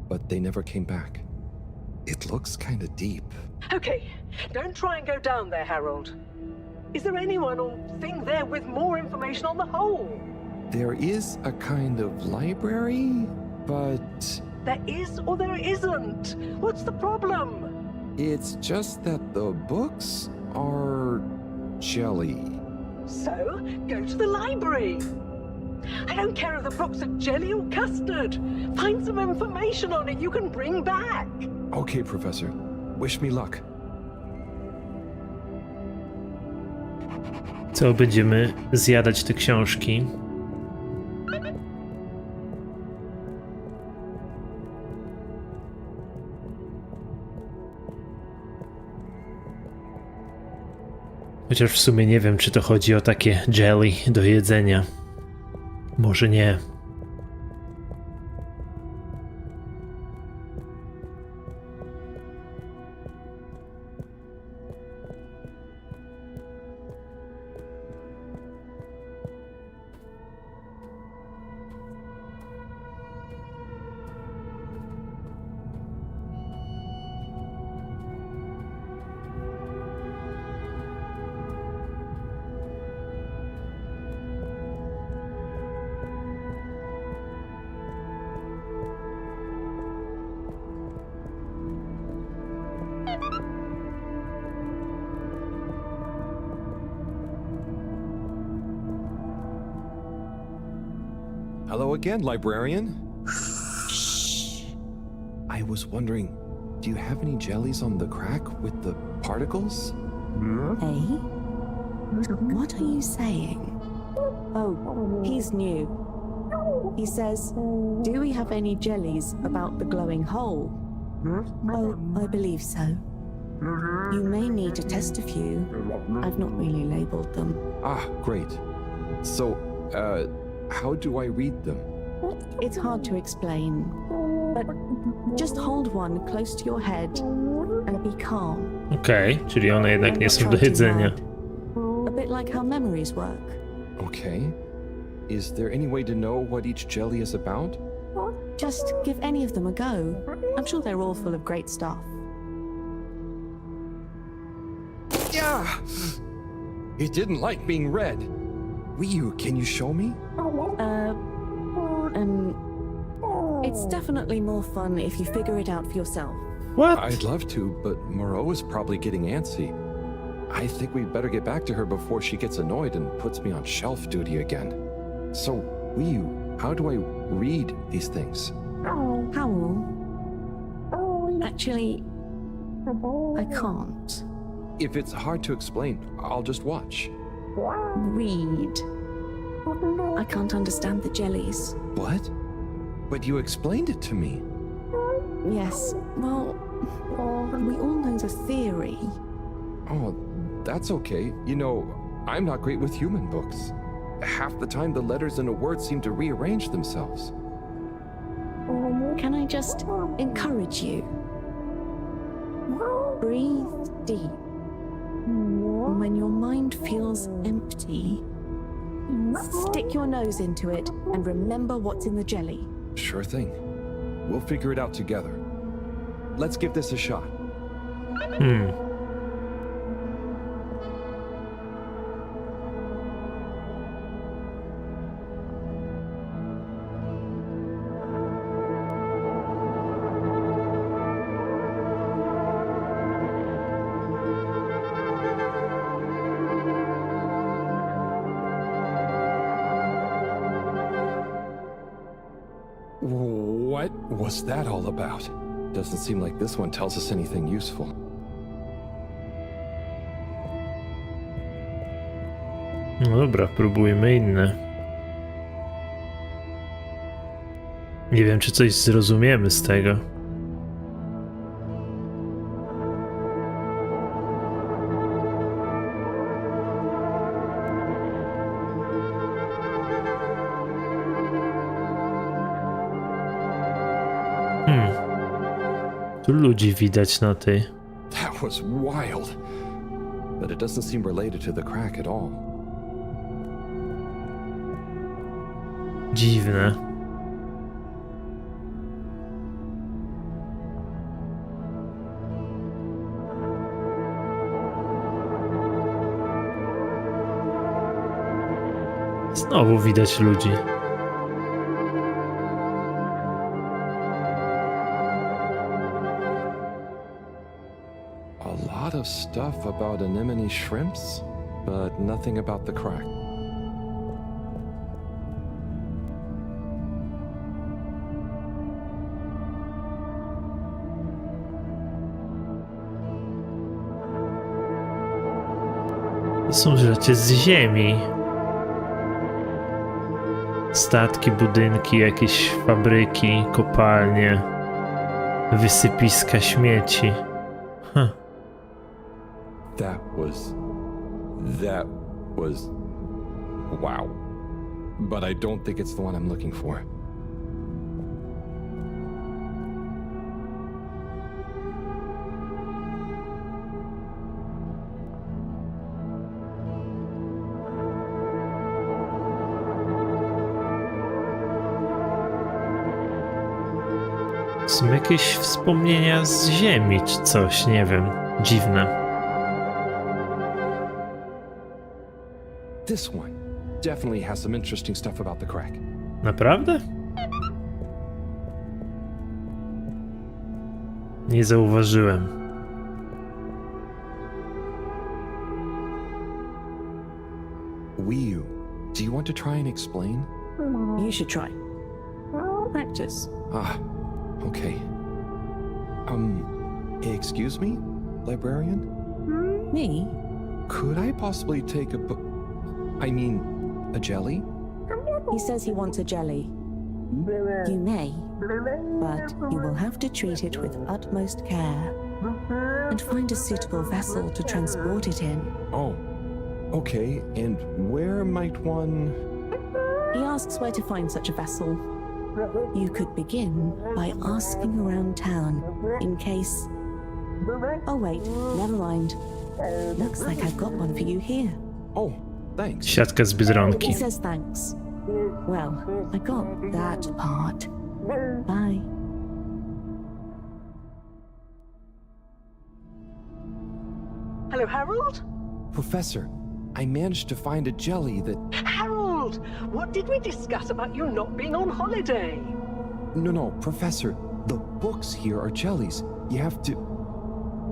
but they never came back. It looks kind of deep. Okay, don't try and go down there, Harold. Is there anyone or thing there with more information on the hole? There is a kind of library, but There is or there isn't. What's the problem? it's just that the books are jelly. So, go to the library. I don't care if the books are jelly or custard. Find some information on it you can bring back. Okay, Professor. Wish me luck. Co, będziemy zjadać te książki? Chociaż w sumie nie wiem, czy to chodzi o takie jelly do jedzenia. Może nie. Hello again, librarian. Shh. I was wondering, do you have any jellies on the crack with the particles? Hey? What are you saying? Oh, he's new. He says, do we have any jellies about the glowing hole? Oh, I believe so. You may need to test a few. I've not really labeled them. Ah, great. So, how do I read them? It's hard to explain, but just hold one close to your head and be calm. Okej, czyli one jednak nie są do jedzenia. A bit like how memories work. Okay. Is there any way to know what each jelly is about? Just give any of them a go. I'm sure they're all full of great stuff. Yeah! It didn't like being read. Wiyu, can you show me? It's definitely more fun if you figure it out for yourself. What? I'd love to, but Moreau is probably getting antsy. I think we'd better get back to her before she gets annoyed and puts me on shelf duty again. So, Wiyu, how do I read these things? Howl? Actually, I can't. If it's hard to explain, I'll just watch. Read. I can't understand the jellies. What? But you explained it to me. Yes, well, we all know the theory. Oh, that's okay. You know, I'm not great with human books. Half the time the letters in a word seem to rearrange themselves. Can I just encourage you? Breathe deep. When your mind feels empty, stick your nose into it and remember what's in the jelly. Sure thing. We'll figure it out together. Let's give this a shot. What was that all about? Doesn't seem like this one tells us anything useful. No dobra, próbujmy inne. Nie wiem, czy coś zrozumiemy z tego. Tu ludzi widać na tej. That was wild. But it doesn't seem related to the crack at all. Dziwne. Znowu widać ludzi. A lot of stuff about anemone shrimps, but nothing about the crack. To są rzeczy z ziemi. Statki, budynki, jakieś fabryki, kopalnie, wysypiska śmieci. That was wow. But I don't think it's the one I'm looking for. Są jakieś wspomnienia z ziemi czy coś, nie wiem. Dziwne. This one definitely has some interesting stuff about the crack. Naprawdę? Nie zauważyłem. Wii U, do you want to try and explain? You should try. Practice. Ah, okay. Excuse me, librarian? Me? Could I possibly take a book? I mean, a jelly? He says he wants a jelly. You may, but you will have to treat it with utmost care and find a suitable vessel to transport it in. Oh, okay. And where might one... He asks where to find such a vessel. You could begin by asking around town in case... Oh wait, never mind. Looks like I've got one for you here. Oh, thanks. Siatka z Biedronki. He says thanks. Well, I got that part. Bye. Hello, Harold? Professor, I managed to find a jelly that... Harold, what did we discuss about you not being on holiday? No, Professor, the books here are jellies. You have to...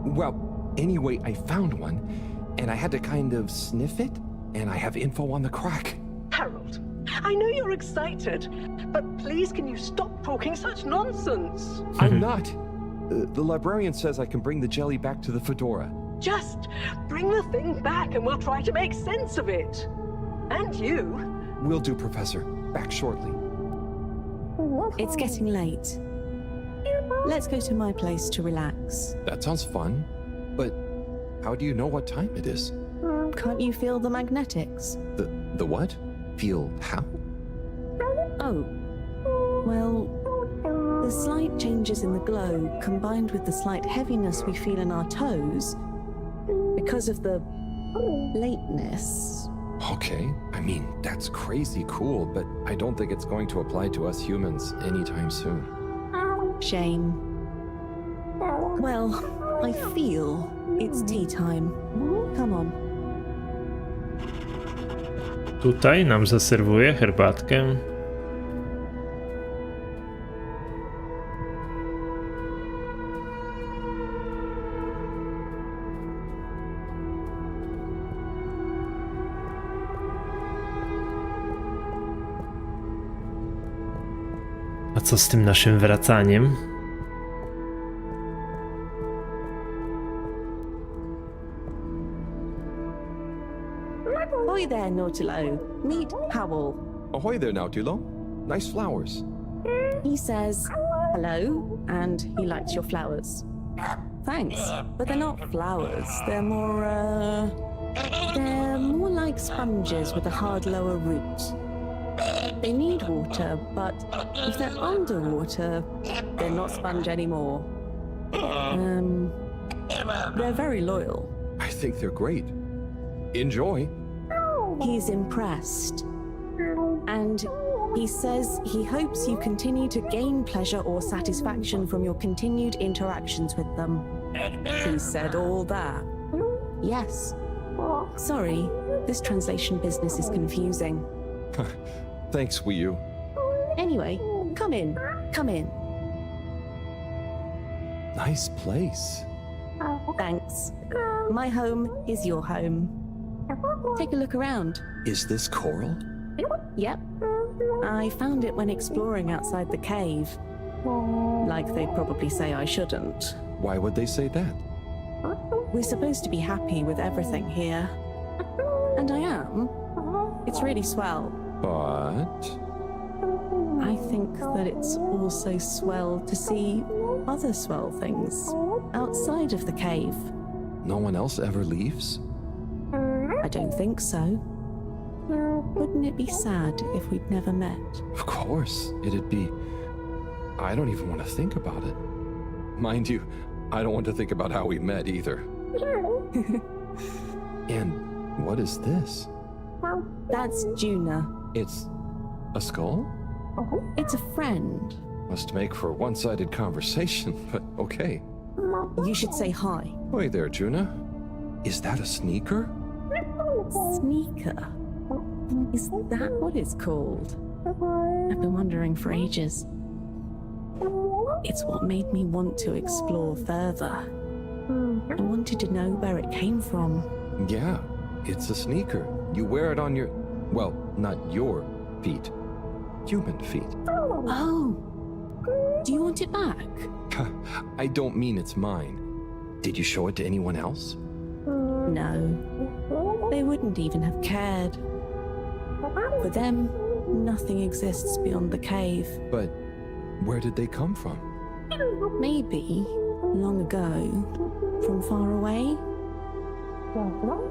Well, anyway, I found one, and I had to kind of sniff it, and I have info on the crack. Harold, I know you're excited, but please can you stop talking such nonsense? I'm not. The librarian says I can bring the jelly back to the fedora. Just bring the thing back and we'll try to make sense of it. And you, Will do, Professor. Back shortly. It's getting late. Let's go to my place to relax. That sounds fun. But how do you know what time it is? Can't you feel the magnetics? The what? Feel how? Oh. Well, the slight changes in the glow, combined with the slight heaviness we feel in our toes, because of the lateness. Okay, I mean, that's crazy cool, but I don't think it's going to apply to us humans anytime soon. Shame. Well, I feel it's tea time. Come on. Tutaj nam zaserwuje herbatkę. A co z tym naszym wracaniem? Ahoy there, Nautilo. Meet Howell. Ahoy there, Nautilo. Nice flowers. He says hello, and he likes your flowers. Thanks, but they're not flowers. They're more like sponges with a hard lower root. They need water, but if they're underwater, they're not sponge anymore. They're very loyal. I think they're great. Enjoy. He's impressed. And he says he hopes you continue to gain pleasure or satisfaction from your continued interactions with them. He said all that. Yes. Sorry, this translation business is confusing. Thanks, Wii U. Anyway, come in. Come in. Nice place. Thanks. My home is your home. Take a look around. Is this coral? Yep. I found it when exploring outside the cave. Like they probably say I shouldn't. Why would they say that? We're supposed to be happy with everything here. And I am. It's really swell. But... I think that it's also swell to see other swell things outside of the cave. no one else ever leaves? I don't think so. Wouldn't it be sad if we'd never met? Of course, it'd be... I don't even want to think about it. Mind you, I don't want to think about how we met either. And what is this? That's Juna. It's a skull? It's a friend. Must make for a one-sided conversation, but okay. You should say hi. Hey there, Juna. Is that a sneaker? Sneaker? Is that what it's called? I've been wondering for ages. It's what made me want to explore further. I wanted to know where it came from. Yeah, it's a sneaker. You wear it on your... well, not your feet. Human feet. Oh! Do you want it back? I don't mean it's mine. Did you show it to anyone else? No. They wouldn't even have cared. For them, nothing exists beyond the cave. But where did they come from? Maybe, long ago, from far away.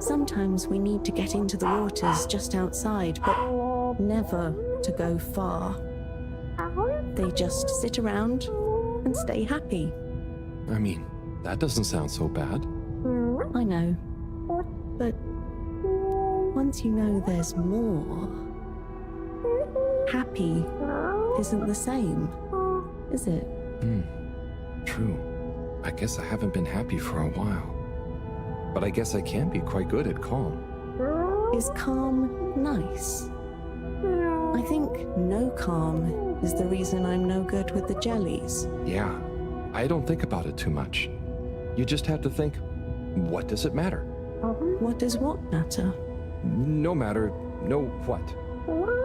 Sometimes we need to get into the waters just outside, but never to go far. They just sit around and stay happy. I mean, that doesn't sound so bad. I know. But once you know there's more, happy isn't the same, is it? True. I guess I haven't been happy for a while. But I guess I can be quite good at calm. Is calm nice? I think no calm is the reason I'm no good with the jellies. Yeah, I don't think about it too much. You just have to think, what does it matter? What does what matter? No matter, no what.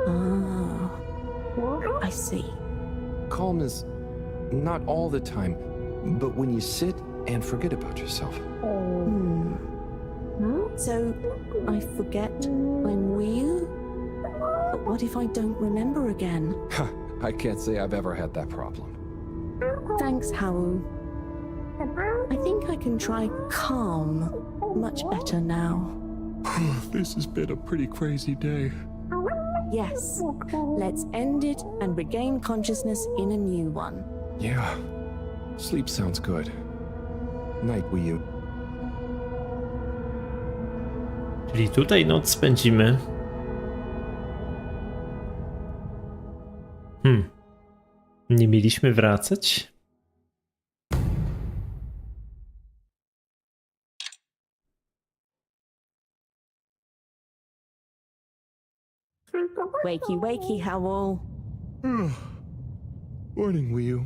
Ah, I see. Calm is not all the time, but when you sit and forget about yourself. So, I forget I'm real? But what if I don't remember again? I can't say I've ever had that problem. Thanks, Haru. I think I can try calm much better now. This has been a pretty crazy day. Yes, let's end it and regain consciousness in a new one. Yeah, sleep sounds good. Night, will you? Czyli tutaj noc spędzimy. Nie mieliśmy wracać? Wakey, wakey, Howl. Morning, will you?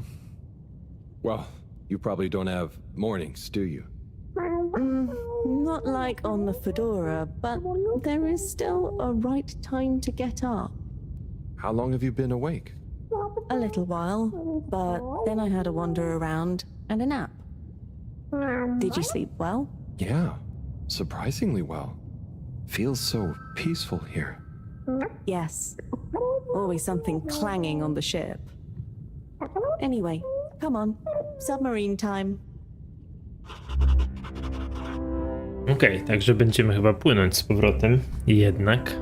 Well, you probably don't have mornings, do you? Not like on the Fedora, but there is still a right time to get up. How long have you been awake? A little while, but then I had a wander around and a nap. Did you sleep well? Yeah, surprisingly well. Feels so peaceful here. Yes. Always something clanging on the ship. Anyway, come on. Submarine time. Okej, także będziemy chyba płynąć z powrotem. Jednak.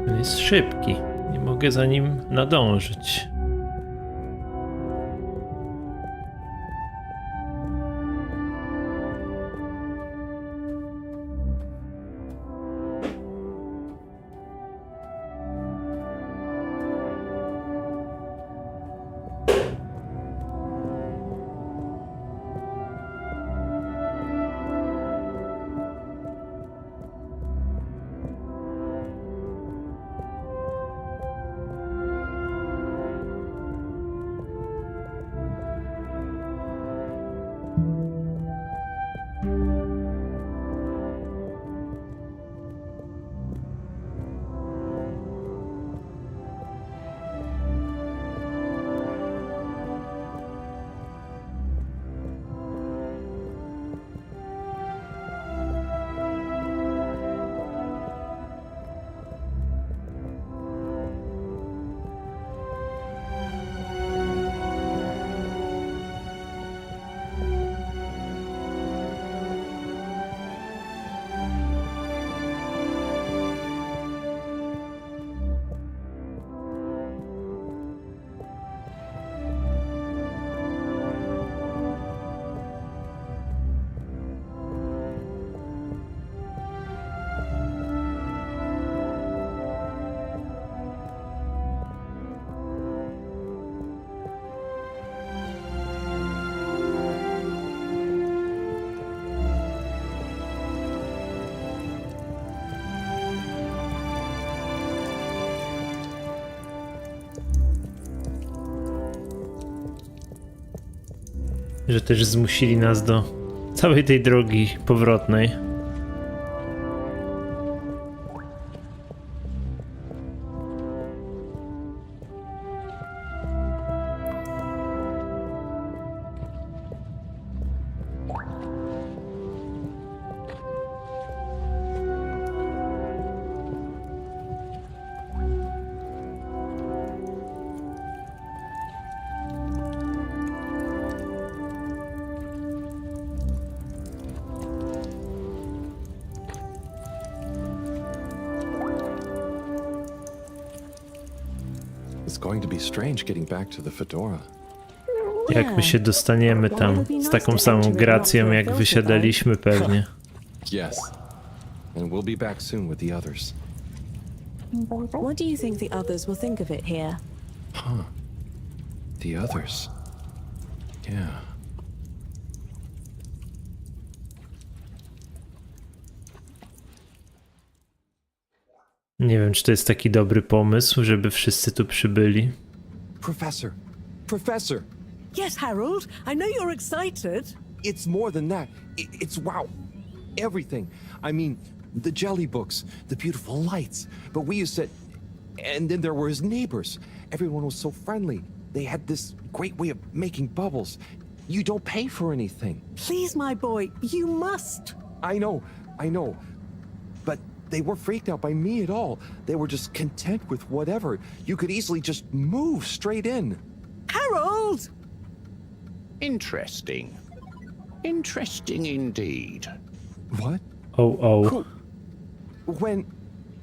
On jest szybki. Nie mogę za nim nadążyć. Że też zmusili nas do całej tej drogi powrotnej. It's going to be strange getting back to the Fedora. Jak my się dostaniemy tam z taką samą gracją, jak wysiadaliśmy pewnie. Yes. And we'll be back soon with the others. What do you think the others will think of it here? The others. Yeah. Nie wiem, czy to jest taki dobry pomysł, żeby wszyscy tu przybyli. Professor! Professor! Yes, Harold, I know you're excited. It's more than that. It's wow. Everything. I mean, the jelly books, the beautiful lights. But we used to... And then there were his neighbors. Everyone was so friendly. They had this great way of making bubbles. You don't pay for anything. Please, my boy, you must. I know. But they weren't freaked out by me at all. They were just content with whatever. You could easily just move straight in. Harold! Interesting. Interesting indeed. What? Oh. When...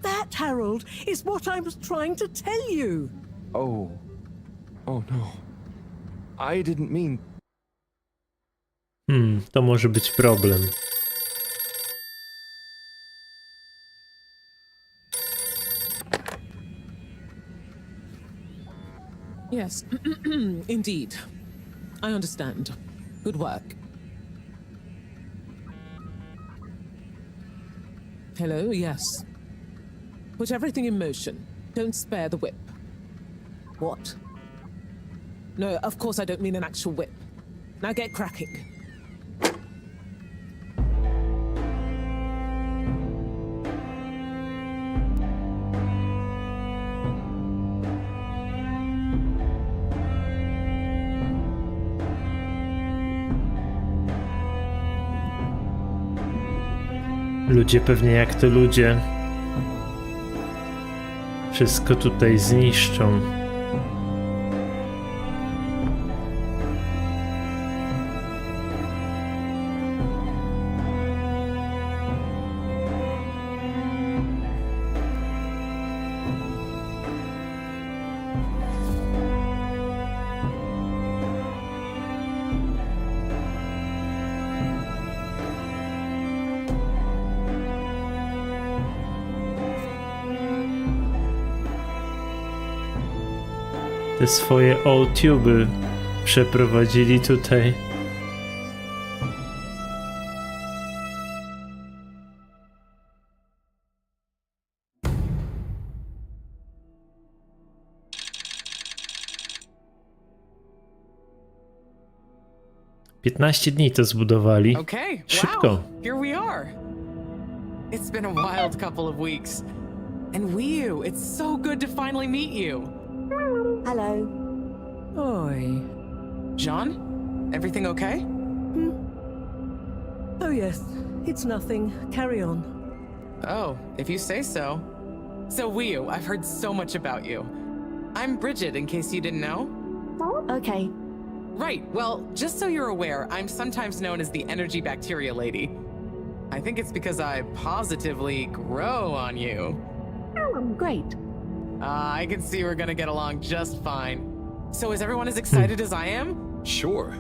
That, Harold, is what I was trying to tell you. Oh no. I didn't mean... To może być problem. Yes, indeed. I understand. Good work. Hello, yes. Put everything in motion. Don't spare the whip. What? No, of course I don't mean an actual whip. Now get cracking. Ludzie pewnie jak to ludzie wszystko tutaj zniszczą. Te swoje old tuby przeprowadzili tutaj. Dni to zbudowali. Okay, Szybko. wow, here we are. It's been a wild couple of weeks. And Wiu, it's so good to finally meet you. Hello. Oi. John, everything okay? Oh, yes. It's nothing. Carry on. Oh, if you say so. So Wiu, I've heard so much about you. I'm Bridget, in case you didn't know. Okay. Right, well, just so you're aware, I'm sometimes known as the energy bacteria lady. I think it's because I positively grow on you. Great. I can see we're gonna get along just fine. So is everyone as excited as I am? Sure.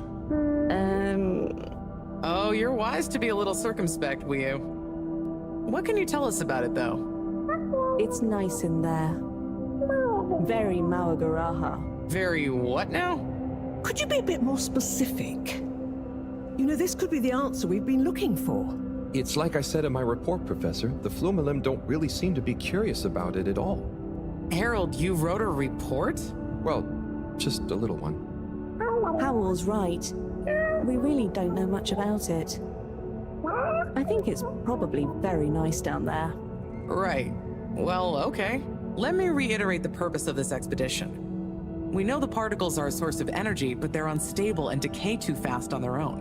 Oh, you're wise to be a little circumspect, Wiu. What can you tell us about it, though? It's nice in there. Very Mawagaraha. Very what now? Could you be a bit more specific? You know, this could be the answer we've been looking for. It's like I said in my report, Professor. The Flumilim don't really seem to be curious about it at all. Harold, you wrote a report? Well, just a little one. Howell's right. We really don't know much about it. I think it's probably very nice down there. Right. Well, okay. Let me reiterate the purpose of this expedition. We know the particles are a source of energy, but they're unstable and decay too fast on their own.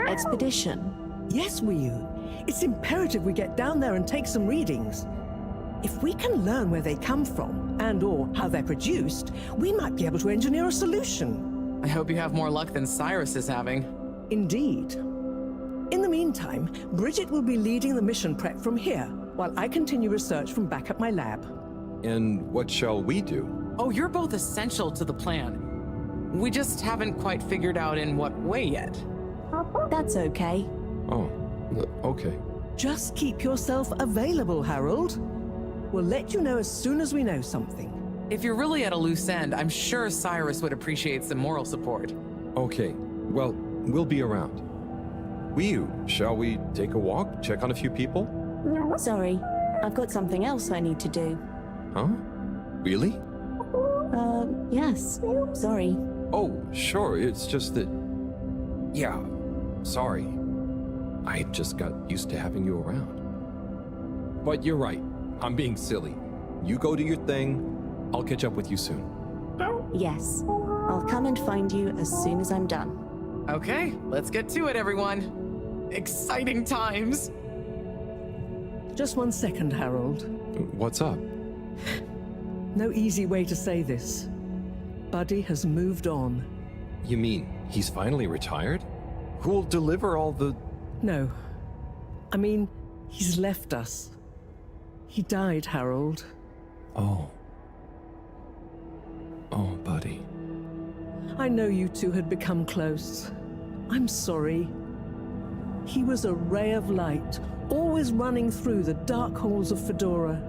Expedition. Yes, Wiu. It's imperative we get down there and take some readings. If we can learn where they come from and/or how they're produced, we might be able to engineer a solution. I hope you have more luck than Cyrus is having. Indeed. In the meantime, Bridget will be leading the mission prep from here, while I continue research from back at my lab. And what shall we do? Oh, you're both essential to the plan. We just haven't quite figured out in what way yet. That's okay. Oh, okay. Just keep yourself available, Harold. We'll let you know as soon as we know something. If you're really at a loose end, I'm sure Cyrus would appreciate some moral support. Okay, well, we'll be around. Wiu, shall we take a walk, check on a few people? Sorry, I've got something else I need to do. Huh? Really? Yes. Sorry. Oh, sure, it's just that... Yeah, sorry. I just got used to having you around. But you're right. I'm being silly. You go do your thing. I'll catch up with you soon. Yes, I'll come and find you as soon as I'm done. Okay, let's get to it, everyone. Exciting times. Just 1 second, Harold. What's up? No easy way to say this. Buddy has moved on. You mean he's finally retired? Who'll deliver all the... No. I mean, he's left us. He died, Harold. Oh. Oh, buddy. I know you two had become close. I'm sorry. He was a ray of light, always running through the dark halls of Fedora.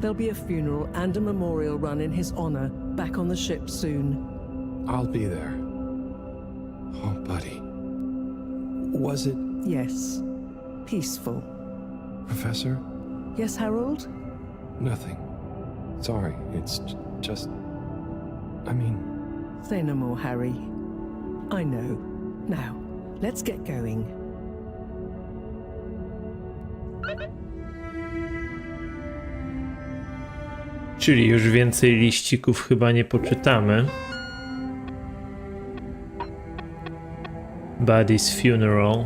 There'll be a funeral and a memorial run in his honor back on the ship soon. I'll be there. Oh, buddy. Was it... Yes. Peaceful. Professor? Yes, Harold? Nothing. Sorry, it's just... I mean... Say no more, Harry. I know. Now, let's get going. Czyli już więcej liścików chyba nie poczytamy. Buddy's funeral.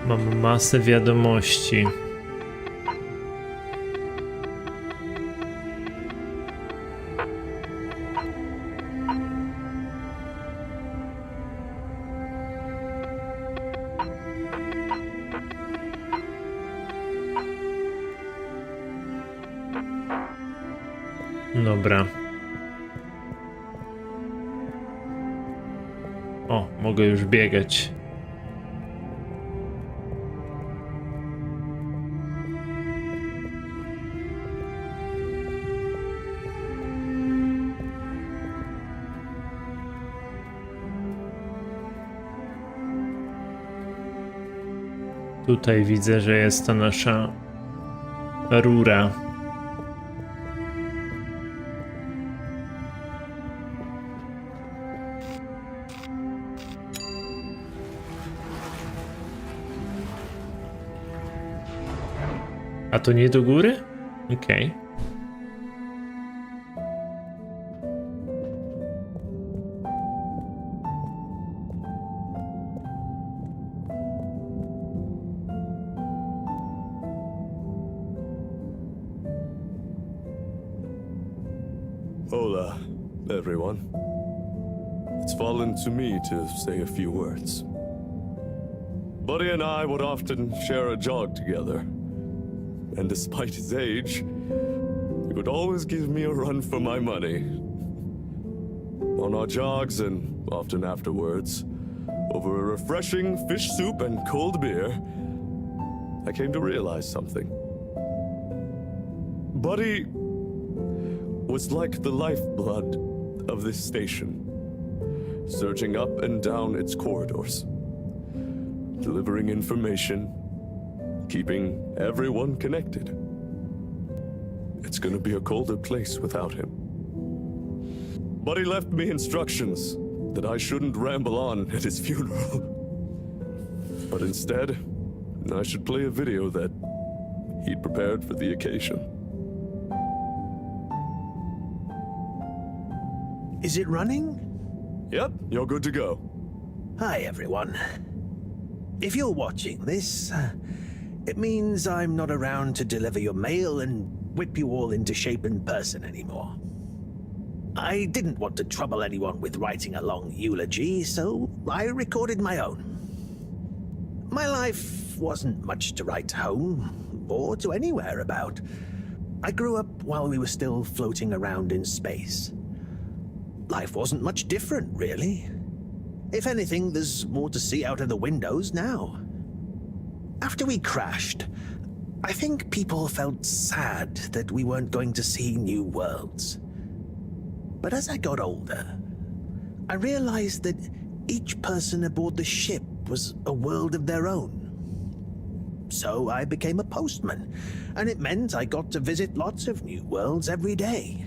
Mam masę wiadomości. Dobra. O, mogę już biegać. Tutaj widzę, że jest ta nasza rura. A to nie do góry? Okej. Hola, everyone. It's fallen to me to say a few words. Buddy and I would often share a jog together. And despite his age, he would always give me a run for my money. On our jogs and often afterwards, over a refreshing fish soup and cold beer, I came to realize something. Buddy was like the lifeblood of this station, surging up and down its corridors, delivering information, keeping everyone connected. It's gonna be a colder place without him. Buddy left me instructions that I shouldn't ramble on at his funeral. But instead, I should play a video that he'd prepared for the occasion. Is it running? Yep, you're good to go. Hi, everyone. If you're watching this, it means I'm not around to deliver your mail and whip you all into shape in person anymore. I didn't want to trouble anyone with writing a long eulogy, so I recorded my own. My life wasn't much to write home, or to anywhere about. I grew up while we were still floating around in space. Life wasn't much different, really. If anything, there's more to see out of the windows now. After we crashed, I think people felt sad that we weren't going to see new worlds. But as I got older, I realized that each person aboard the ship was a world of their own. So I became a postman, and it meant I got to visit lots of new worlds every day.